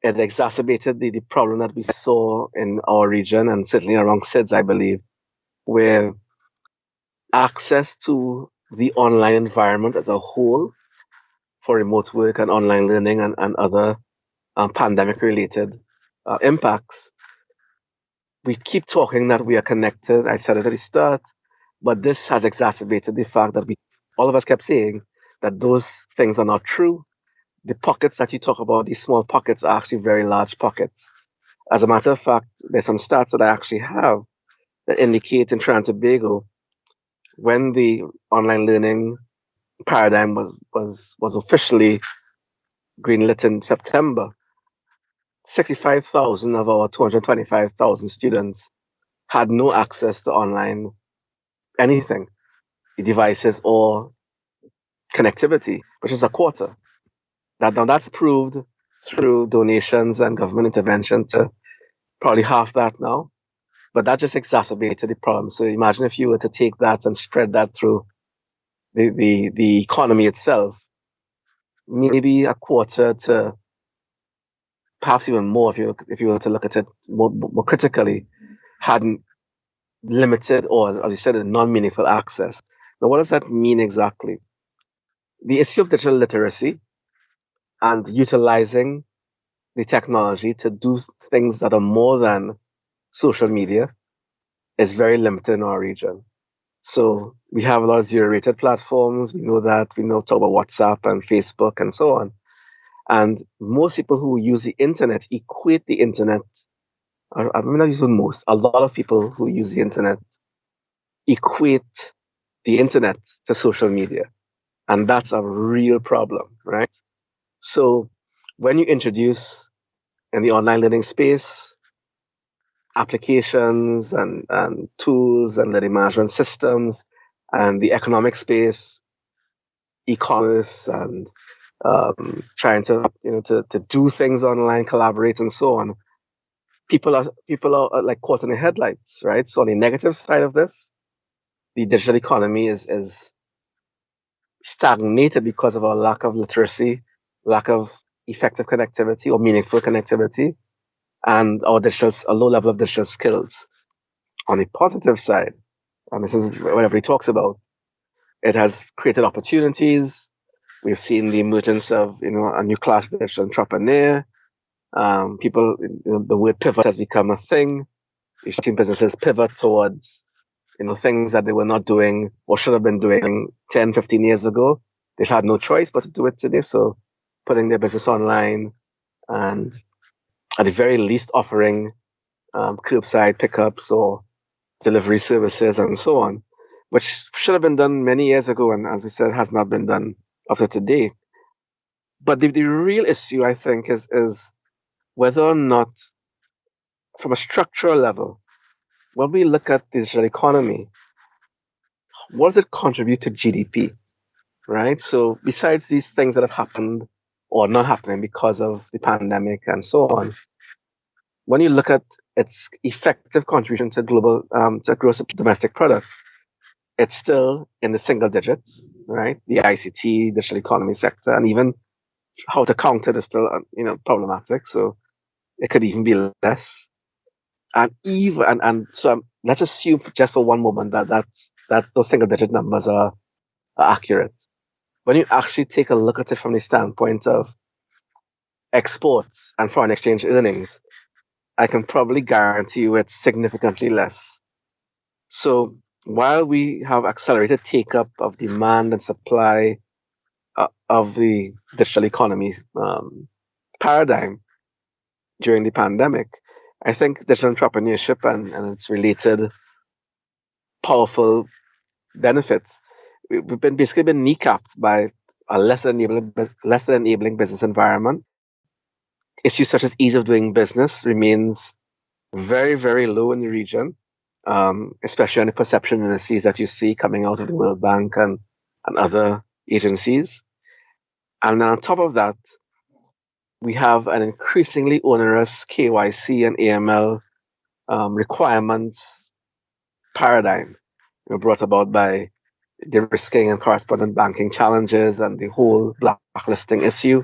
Speaker 2: It exacerbated the problem that we saw in our region and certainly around SIDS, I believe, where access to the online environment as a whole for remote work and online learning and other pandemic related impacts. We keep talking that we are connected. I said it at the start, but this has exacerbated the fact that all of us kept saying that those things are not true. The pockets that you talk about, these small pockets, are actually very large pockets. As a matter of fact, there's some stats that I actually have that indicate in Trinidad and Tobago, when the online learning paradigm was officially greenlit in September, 65,000 of our 225,000 students had no access to online anything, devices or connectivity, which is a quarter. Now that's proved through donations and government intervention to probably half that now. But that just exacerbated the problem. So imagine if you were to take that and spread that through the economy itself, maybe a quarter to perhaps even more if you were to look at it more critically, hadn't limited or, as you said, a non-meaningful access. Now, what does that mean exactly? The issue of digital literacy and utilizing the technology to do things that are more than social media is very limited in our region. So we have a lot of zero-rated platforms. We know that. We know talk about WhatsApp and Facebook and so on. And most people who use the internet equate the internet, or I'm not using most, a lot of people who use the internet equate the internet to social media. And that's a real problem, right? So when you introduce in the online learning space applications and tools and learning management systems and the economic space, e-commerce and trying to to do things online, collaborate and so on, people are like caught in the headlights, right? So on the negative side of this, the digital economy is stagnated because of our lack of literacy, lack of effective connectivity or meaningful connectivity, and a low level of digital skills. On the positive side, and this is what everybody talks about, it has created opportunities. We've seen the emergence of a new class of digital entrepreneur. People, the word pivot has become a thing. We've seen businesses pivot towards things that they were not doing or should have been doing 10, 15 years ago. They've had no choice but to do it today. So putting their business online and at the very least offering curbside pickups or delivery services, and so on, which should have been done many years ago, and as we said, has not been done up to today. But the real issue, I think, is whether or not, from a structural level, when we look at the digital economy, what does it contribute to GDP, right? So besides these things that have happened or not happening because of the pandemic and so on, when you look at its effective contribution to global to gross domestic product, it's still in the single digits, right? The ICT, digital economy sector, and even how to count it is still problematic. So it could even be less. And even and so let's assume just for one moment that those single digit numbers are accurate. When you actually take a look at it from the standpoint of exports and foreign exchange earnings, I can probably guarantee you it's significantly less. So while we have accelerated take up of demand and supply of the digital economy paradigm during the pandemic, I think digital entrepreneurship and its related powerful benefits, we've basically been kneecapped by a less than enabling business environment. Issues such as ease of doing business remains very, very low in the region, especially on the perception indices that you see coming out of the World Bank and other agencies. And then on top of that, we have an increasingly onerous KYC and AML requirements paradigm, brought about by de-risking and correspondent banking challenges and the whole blacklisting issue.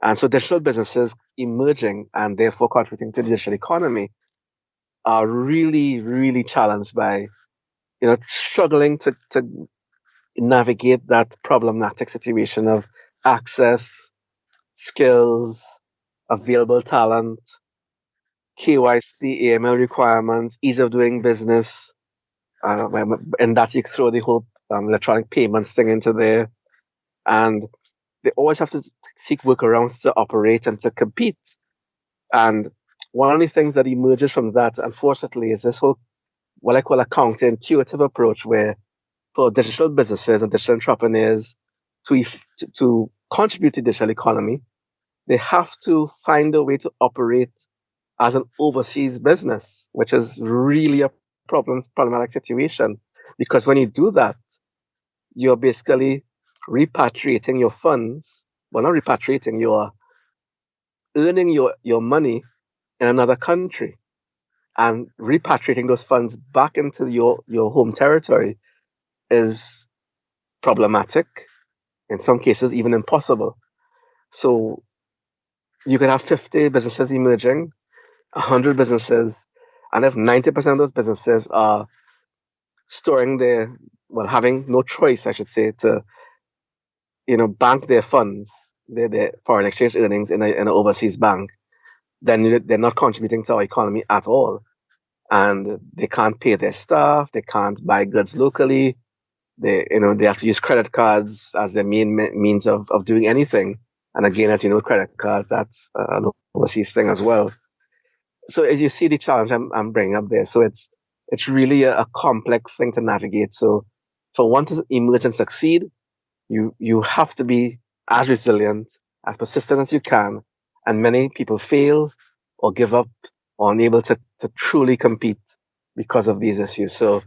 Speaker 2: And so digital businesses emerging and therefore contributing to the digital economy are really, really challenged by, struggling to navigate that problematic situation of access, skills, available talent, KYC, AML requirements, ease of doing business, and that you throw the whole electronic payments thing into there. And they always have to seek workarounds to operate and to compete. And one of the things that emerges from that, unfortunately, is this whole, what I call a counterintuitive approach, where for digital businesses and digital entrepreneurs to contribute to the digital economy, they have to find a way to operate as an overseas business, which is really a problematic situation. Because when you do that, you're basically repatriating your funds. Well, not repatriating, you're earning your money in another country and repatriating those funds back into your home territory is problematic, in some cases even impossible. So you could have 50 businesses emerging, 100 businesses, and if 90% of those businesses are storing having no choice, I should say, to bank their funds, their foreign exchange earnings in an overseas bank, then they're not contributing to our economy at all. And they can't pay their staff, they can't buy goods locally, they have to use credit cards as their main means of doing anything. And again, as you know, credit cards, that's an overseas thing as well. So as you see the challenge I'm bringing up there, so it's really a complex thing to navigate. So for one to emerge and succeed, you have to be as resilient, as persistent as you can. And many people fail or give up or unable to truly compete because of these issues. So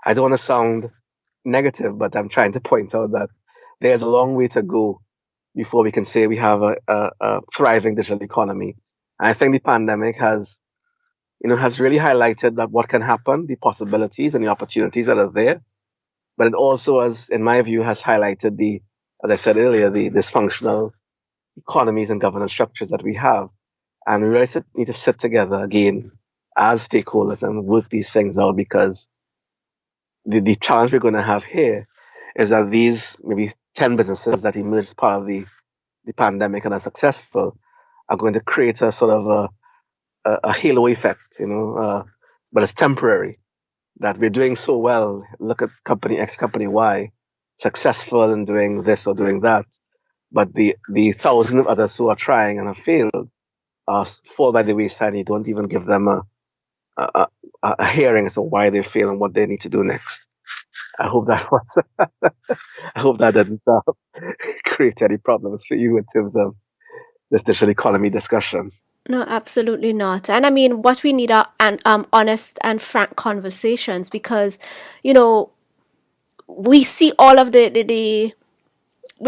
Speaker 2: I don't want to sound negative, but I'm trying to point out that there's a long way to go before we can say we have a thriving digital economy. And I think the pandemic has really highlighted that what can happen, the possibilities and the opportunities that are there. But it also has, in my view, has highlighted as I said earlier, the dysfunctional economies and governance structures that we have. And we really need to sit together again as stakeholders and work these things out, because the challenge we're going to have here is that these maybe 10 businesses that emerged as part of the pandemic and are successful are going to create a sort of a halo effect, but it's temporary. That we're doing so well. Look at company X, company Y, successful in doing this or doing that. But the thousands of others who are trying and have failed fall by the wayside. You don't even give them a hearing as to why they fail and what they need to do next. I hope that was. I hope that didn't create any problems for you in terms of this digital economy discussion.
Speaker 1: No, absolutely not. And I mean, what we need are honest and frank conversations because, you know, we see all of the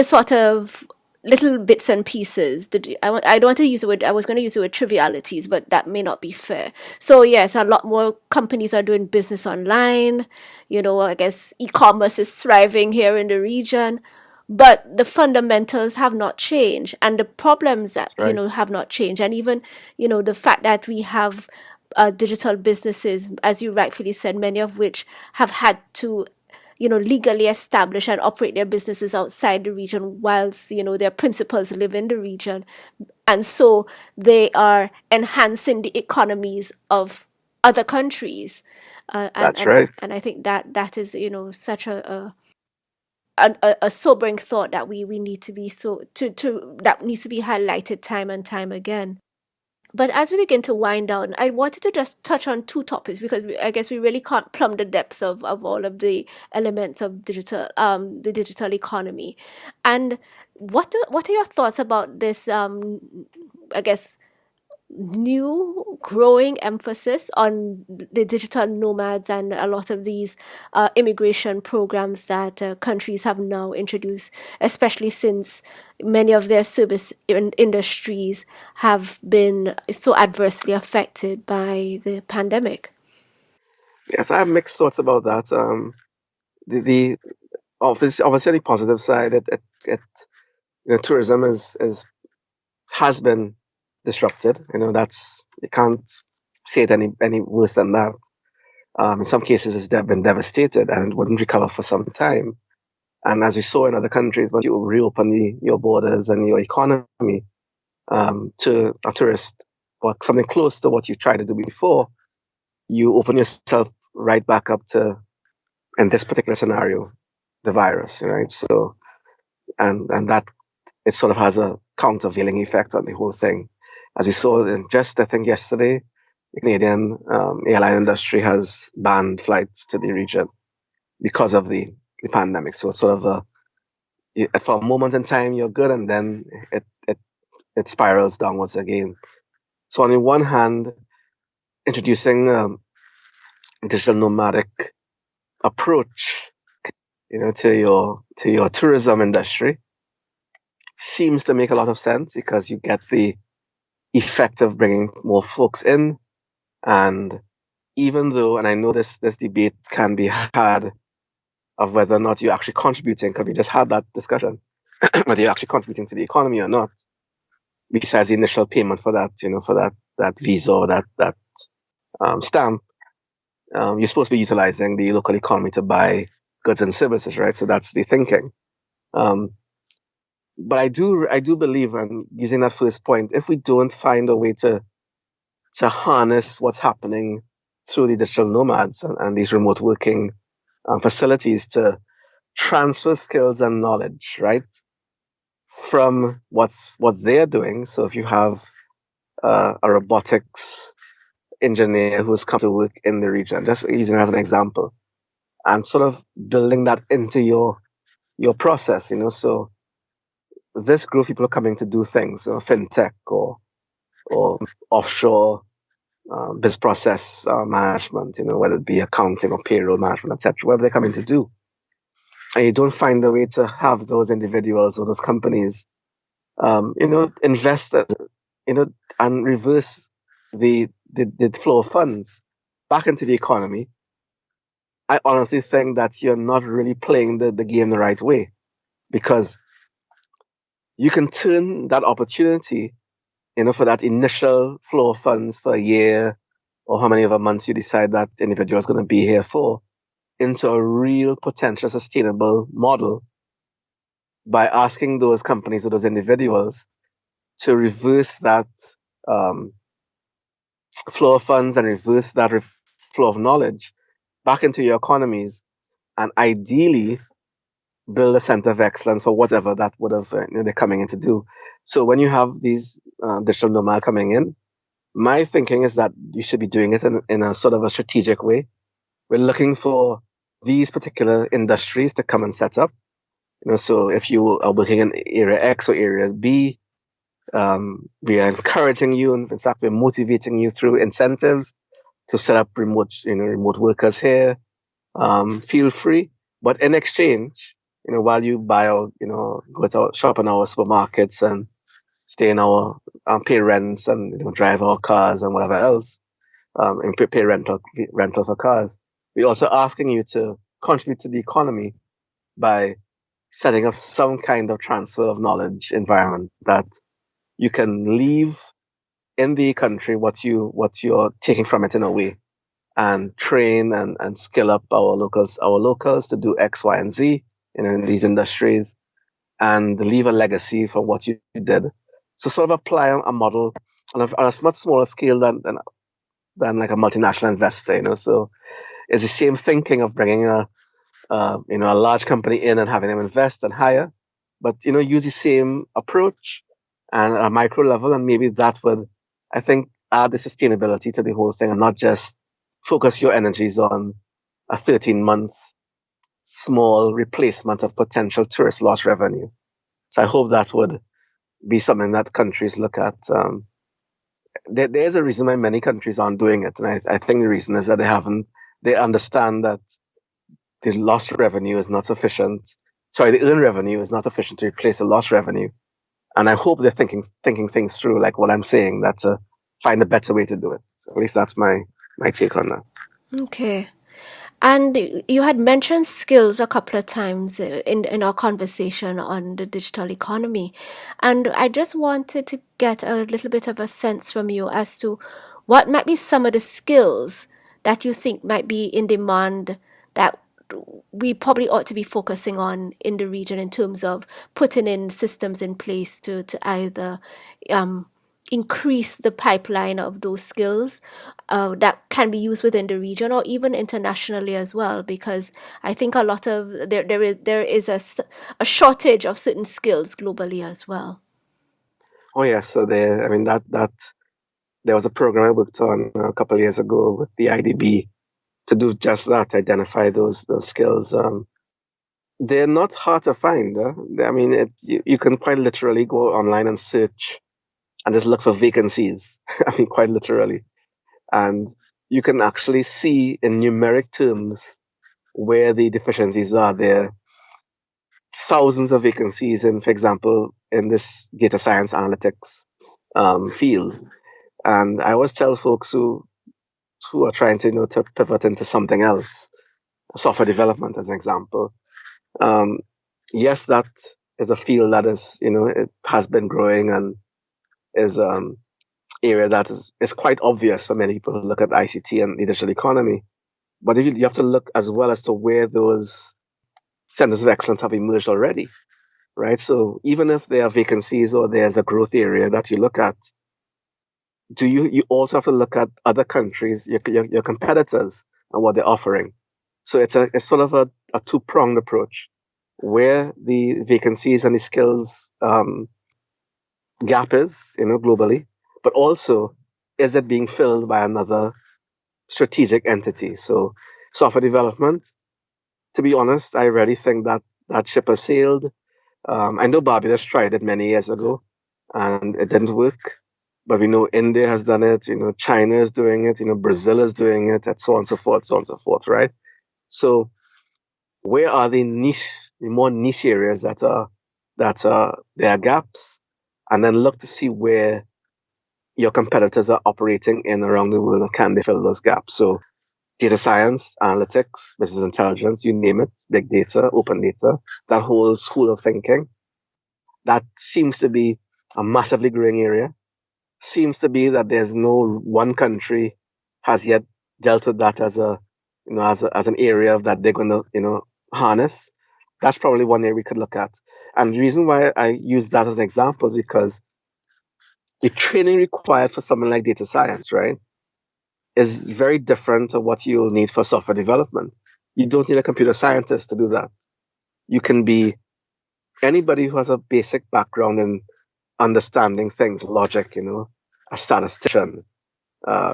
Speaker 1: sort of little bits and pieces. I don't want to use the word, I was going to use the word trivialities, but that may not be fair. So, yes, a lot more companies are doing business online. You know, I guess e commerce is thriving here in the region. But the fundamentals have not changed, and the problems that,
Speaker 2: That's right.
Speaker 1: have not changed. And even, the fact that we have digital businesses, as you rightfully said, many of which have had to legally establish and operate their businesses outside the region whilst, their principals live in the region. And so they are enhancing the economies of other countries. And,
Speaker 2: That's
Speaker 1: and,
Speaker 2: right.
Speaker 1: and I think that is, such a sobering thought that we need to be that needs to be highlighted time and time again. But as we begin to wind down, I wanted to just touch on two topics because I guess we really can't plumb the depths of all of the elements of the digital economy. And what are your thoughts about this? I guess new growing emphasis on the digital nomads and a lot of these immigration programs that countries have now introduced, especially since many of their industries have been so adversely affected by the pandemic.
Speaker 2: Yes, I have mixed thoughts about that. The obviously the positive side, it tourism is has been disrupted. That's, you can't say it any worse than that. In some cases, it's been devastated and it wouldn't recover for some time. And as we saw in other countries, when you reopen your borders and your economy to a tourist or something close to what you tried to do before, you open yourself right back up to, in this particular scenario, the virus, right? So, and that, it sort of has a countervailing effect on the whole thing. As we saw in just, I think, yesterday, the Canadian airline industry has banned flights to the region because of the pandemic. So it's sort of for a moment in time, you're good, and then it spirals downwards again. So on the one hand, introducing digital nomadic approach, to your tourism industry seems to make a lot of sense because you get the effect of bringing more folks in. And even though, and I know this debate can be had of whether or not you're actually contributing, because we just had that discussion, whether you're actually contributing to the economy or not, besides the initial payment for that, for that visa or that stamp, you're supposed to be utilizing the local economy to buy goods and services, right? So that's the thinking. Um, but I do believe, and using that first point, if we don't find a way to harness what's happening through the digital nomads and these remote working facilities to transfer skills and knowledge, right, from what they're doing. So if you have a robotics engineer who's come to work in the region, just using it as an example, and sort of building that into your process, so this group of people are coming to do things, fintech or offshore business process management, whether it be accounting or payroll management, etc., whatever they're coming to do. And you don't find a way to have those individuals or those companies, invest, and reverse the flow of funds back into the economy. I honestly think that you're not really playing the game the right way, because you can turn that opportunity, for that initial flow of funds for a year or how many of a months you decide that individual is going to be here for, into a real potential sustainable model by asking those companies or those individuals to reverse that um, flow of funds and reverse that flow of knowledge back into your economies, and ideally build a center of excellence for whatever that would have they're coming in to do. So when you have these digital nomads coming in, My thinking is that you should be doing it in a sort of a strategic way. We're looking for these particular industries to come and set up. So if you are working in area X or area B, we are encouraging you, and in fact, we're motivating you through incentives to set up remote workers here. Feel free, but in exchange, while you buy our, go to our, shop in our supermarkets and stay in our pay rents and drive our cars and whatever else, and pay rental for cars. We're also asking you to contribute to the economy by setting up some kind of transfer of knowledge environment that you can leave in the country what you're taking from it in a way, and train and skill up our locals to do X, Y, and Z in these industries, and leave a legacy for what you did. So sort of apply a model on a much smaller scale than like a multinational investor. So it's the same thinking of bringing a large company in and having them invest and hire, but use the same approach and a micro level, and maybe that would, I think, add the sustainability to the whole thing, and not just focus your energies on a 13-month small replacement of potential tourist loss revenue. So I hope that would be something that countries look at. There's a reason why many countries aren't doing it, and I think the reason is that they understand that the lost revenue is not sufficient. Sorry, the earned revenue is not sufficient to replace the lost revenue. And I hope they're thinking things through, like what I'm saying, that to find a better way to do it. So at least that's my take on that.
Speaker 1: Okay. And you had mentioned skills a couple of times in our conversation on the digital economy. And I just wanted to get a little bit of a sense from you as to what might be some of the skills that you think might be in demand that we probably ought to be focusing on in the region in terms of putting in systems in place to either um, increase the pipeline of those skills that can be used within the region or even internationally as well, because I think a lot of there is a shortage of certain skills globally as well.
Speaker 2: Oh yeah, so there was a program I worked on a couple of years ago with the IDB to do just that, identify those skills. They're not hard to find. You can quite literally go online and search and just look for vacancies. I mean, quite literally. And you can actually see in numeric terms where the deficiencies are. There are thousands of vacancies in, for example, in this data science analytics field. And I always tell folks who are trying to to pivot into something else, software development as an example. Um, yes, that is a field that is it has been growing and is area that is quite obvious for many people who look at ICT and the digital economy. But if you have to look as well as to where those centers of excellence have emerged already, right? So even if there are vacancies or there's a growth area that you look at, you also have to look at other countries, your competitors, and what they're offering. So it's sort of a two-pronged approach, where the vacancies and the skills gap is, globally, but also is it being filled by another strategic entity? So software development, to be honest, I really think that that ship has sailed. I know Barbados tried it many years ago and it didn't work. But we know India has done it, China is doing it, Brazil is doing it, and so on and so forth, right? So where are the more niche areas that there are gaps, and then look to see where your competitors are operating in around the world, and can they fill those gaps? So data science, analytics, business intelligence, you name it, big data, open data, that whole school of thinking, that seems to be a massively growing area. Seems to be that there's no one country has yet dealt with that as as an area that they're going to harness. That's probably one area we could look at. And the reason why I use that as an example is because the training required for something like data science, right, is very different to what you'll need for software development. You don't need a computer scientist to do that. You can be anybody who has a basic background in understanding things, logic, a statistician,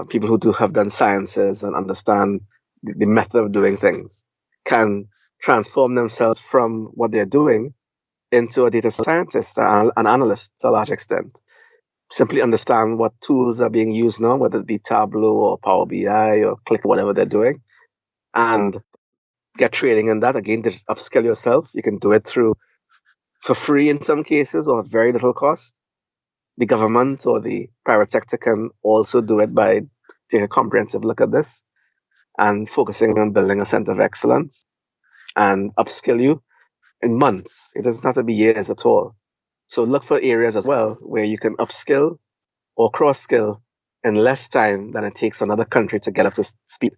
Speaker 2: people who do have done sciences and understand the method of doing things can transform themselves from what they're doing into a data scientist and an analyst to a large extent. Simply understand what tools are being used now, whether it be Tableau or Power BI or Click, whatever they're doing, and get training in that. Again, to upskill yourself. You can do it for free in some cases or at very little cost. The government or the private sector can also do it by taking a comprehensive look at this and focusing on building a center of excellence and upskill you in months. It doesn't have to be years at all. So look for areas as well where you can upskill or cross skill in less time than it takes for another country to get up to speed.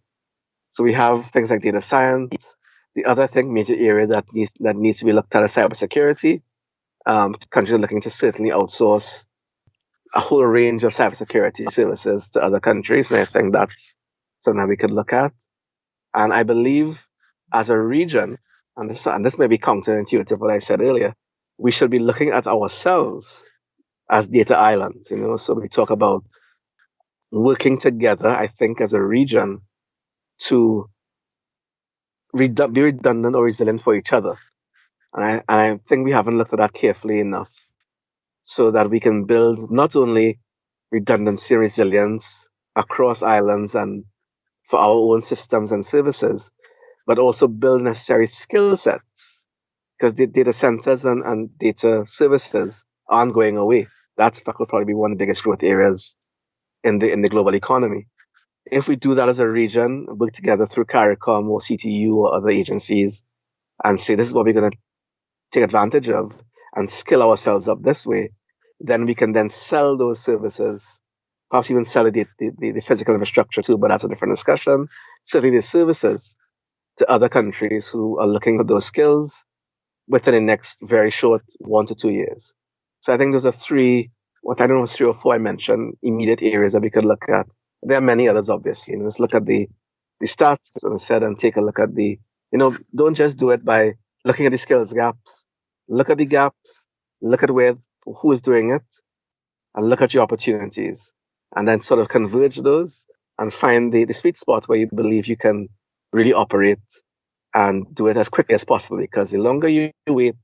Speaker 2: So we have things like data science. The other thing, major area that needs to be looked at is cybersecurity. Countries are looking to certainly outsource a whole range of cybersecurity services to other countries, and I think that's something that we could look at. And I believe, as a region, and this may be counterintuitive what I said earlier, we should be looking at ourselves as data islands. So we talk about working together. I think as a region to be redundant or resilient for each other. And I think we haven't looked at that carefully enough so that we can build not only redundancy and resilience across islands and for our own systems and services, but also build necessary skill sets because the data centers and data services aren't going away. That will probably be one of the biggest growth areas in the global economy. If we do that as a region, work together through CARICOM or CTU or other agencies and say this is what we're going to take advantage of and skill ourselves up this way, then we can then sell those services, perhaps even sell the physical infrastructure too, but that's a different discussion. Certainly the services to other countries who are looking for those skills within the next very short 1 to 2 years. So I think those are I don't know, 3 or 4 I mentioned, immediate areas that we could look at. There are many others, obviously. Let's look at the stats, and said, and take a look at don't just do it by looking at the skills gaps. Look at the gaps, look at who is doing it, and look at your opportunities, and then sort of converge those and find the sweet spot where you believe you can really operate and do it as quickly as possible. Because the longer you wait,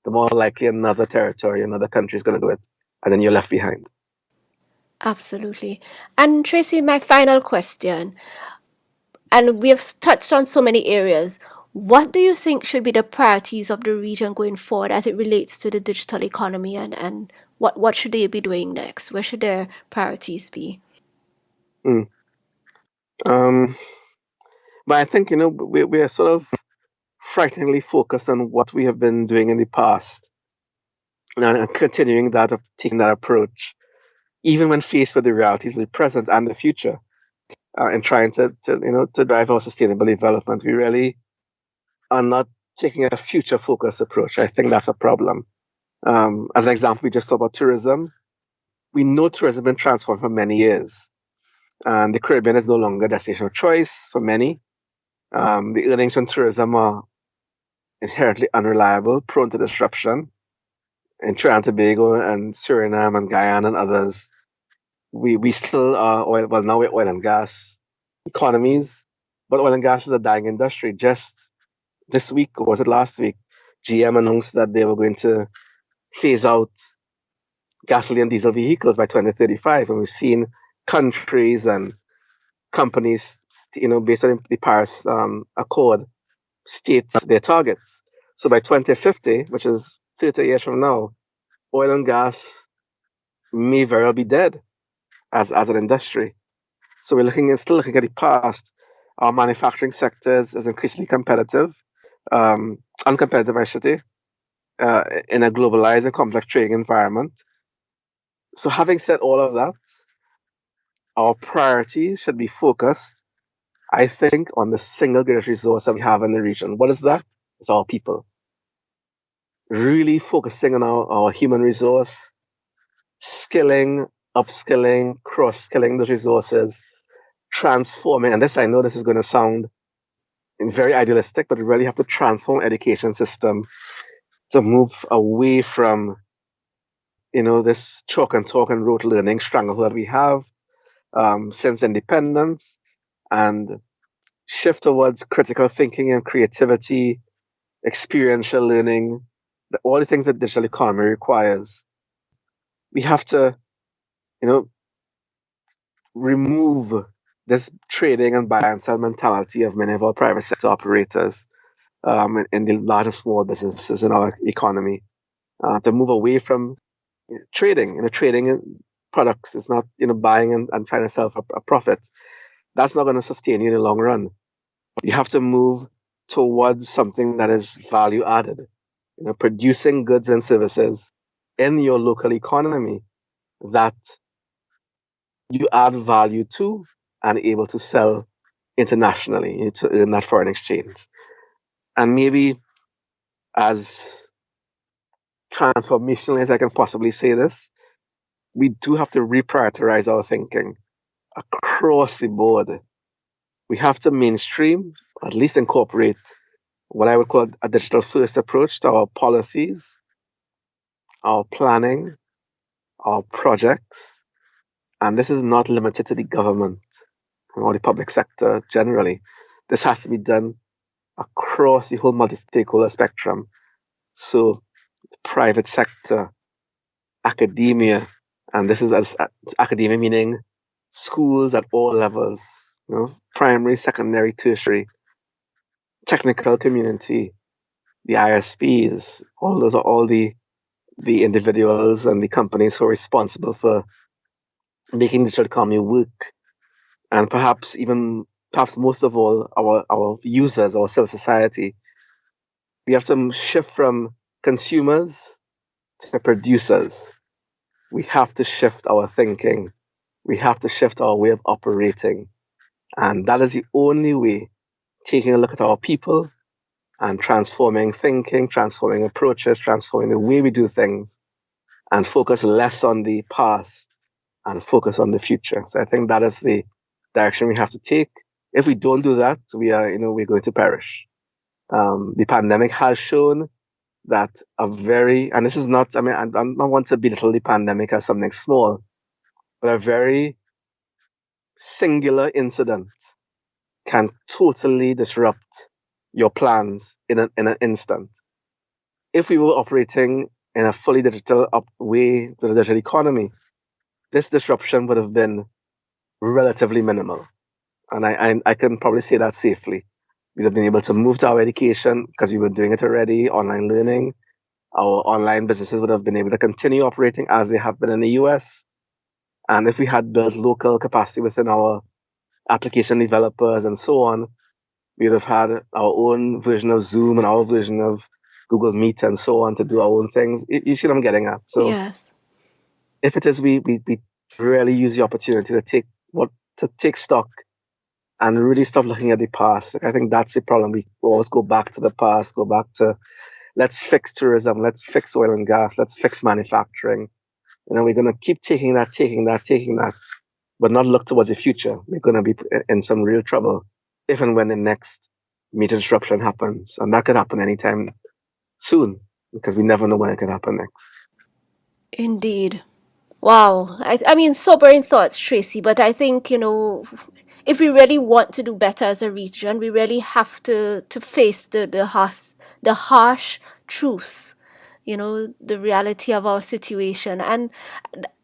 Speaker 2: the more likely another territory, another country is going to do it, and then you're left behind.
Speaker 1: Absolutely. And Tracy, my final question, and we have touched on so many areas. What do you think should be the priorities of the region going forward as it relates to the digital economy, and what should they be doing next? Where should their priorities be?
Speaker 2: But I think, we are sort of frighteningly focused on what we have been doing in the past and continuing that, taking that approach, even when faced with the realities of the present and the future, and trying to drive our sustainable development. We really are not taking a future focused approach. I think that's a problem. As an example, we just talked about tourism. We know tourism has been transformed for many years, and the Caribbean is no longer a destination of choice for many. The earnings from tourism are inherently unreliable, prone to disruption. In Trinidad and Tobago and Suriname and Guyana and others, we still are now we're oil and gas economies, but oil and gas is a dying industry. Just this week, or was it last week, GM announced that they were going to phase out gasoline and diesel vehicles by 2035, and we've seen countries and companies, based on the Paris Accord, state their targets. So by 2050, which is 30 years from now, oil and gas may very well be dead as an industry. So we're still looking at the past. Our manufacturing sector is increasingly competitive, uncompetitive, I should say, in a globalized and complex trading environment. So having said all of that, our priorities should be focused, I think, on the single greatest resource that we have in the region. What is that? It's our people. Really focusing on our human resource, skilling, upskilling, cross-skilling those resources, transforming, and I know this is going to sound very idealistic, but we really have to transform education system to move away from, this chalk and talk and rote learning stranglehold that we have, since independence, and shift towards critical thinking and creativity, experiential learning, all the things that digital economy requires. We have to, you know, remove this trading and buy and sell mentality of many of our private sector operators in the large and small businesses in our economy, to move away from trading. Trading in products is not, buying and trying to sell for a profit. That's not going to sustain you in the long run. You have to move towards something that is value added, producing goods and services in your local economy that you add value to and able to sell internationally to earn that foreign exchange. And maybe as transformationally as I can possibly say this, we do have to reprioritize our thinking across the board. We have to mainstream, at least incorporate what I would call a digital first approach to our policies, our planning, our projects. And this is not limited to the government or the public sector generally. This has to be done across the whole multi-stakeholder spectrum. So the private sector, academia, and this is as academia meaning schools at all levels, primary, secondary, tertiary, technical community, the ISPs, all those are all the individuals and the companies who are responsible for making the digital economy work. And perhaps most of all, our users, our civil society. We have to shift from consumers to producers. We have to shift our thinking. We have to shift our way of operating. And that is the only way, taking a look at our people and transforming thinking, transforming approaches, transforming the way we do things, and focus less on the past and focus on the future. So I think that is the direction we have to take. If we don't do that, we're going to perish. The pandemic has shown that and this is not, I don't want to belittle the pandemic as something small, but a very singular incident can totally disrupt your plans in an instant. If we were operating in a fully digital way with a digital economy, this disruption would have been relatively minimal. And I can probably say that safely. We'd have been able to move to our education because we were doing it already, online learning. Our online businesses would have been able to continue operating as they have been in the US. And if we had built local capacity within our application developers and so on, we would have had our own version of Zoom and our version of Google Meet and so on to do our own things. You see what I'm getting at? So
Speaker 1: Yes.
Speaker 2: if it is we really use the opportunity to take stock and really stop looking at the past. I think that's the problem. We always go back to the past, go back to let's fix tourism, let's fix oil and gas, let's fix manufacturing. We're going to keep taking that, but not look towards the future. We're going to be in some real trouble if and when the next major disruption happens. And that could happen anytime soon because we never know when it could happen next.
Speaker 1: Indeed. Wow. I mean, sobering thoughts, Tracy, but I think, if we really want to do better as a region, we really have to face the harsh truths, the reality of our situation. And,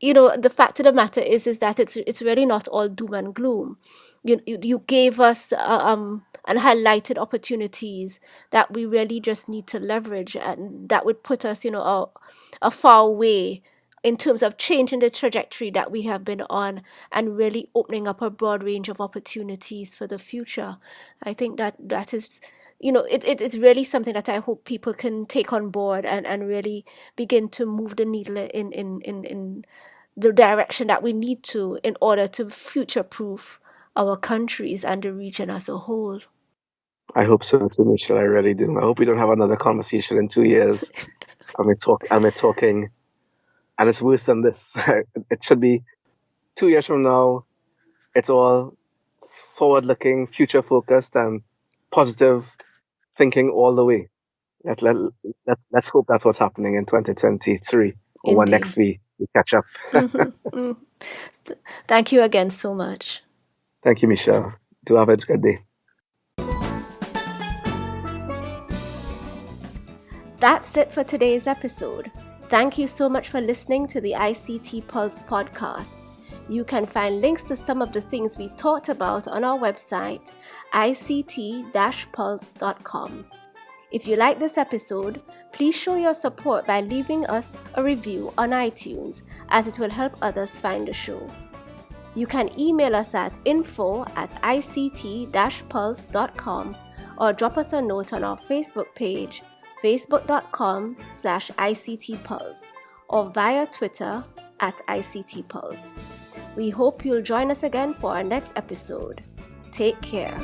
Speaker 1: the fact of the matter is that it's really not all doom and gloom. You gave us and highlighted opportunities that we really just need to leverage, and that would put us, a far way in terms of changing the trajectory that we have been on and really opening up a broad range of opportunities for the future. I think that is, it's really something that I hope people can take on board and really begin to move the needle in the direction that we need to in order to future-proof our countries and the region as a whole.
Speaker 2: I hope so too, Michelle. I really do. I hope we don't have another conversation in 2 years and we're talking, and it's worse than this. It should be 2 years from now. It's all forward-looking, future-focused, and positive thinking all the way. Let's hope that's what's happening in 2023 or what
Speaker 1: Indeed.
Speaker 2: next we we catch up.
Speaker 1: Thank you again so much.
Speaker 2: Thank you, Michelle. Do have a good day.
Speaker 1: That's it for today's episode. Thank you so much for listening to the ICT Pulse podcast. You can find links to some of the things we talked about on our website, ict-pulse.com. If you like this episode, please show your support by leaving us a review on iTunes, as it will help others find the show. You can email us at info@ict-pulse.com or drop us a note on our Facebook page, facebook.com/ICTPulse, or via Twitter @ICTPulse. We hope you'll join us again for our next episode. Take care.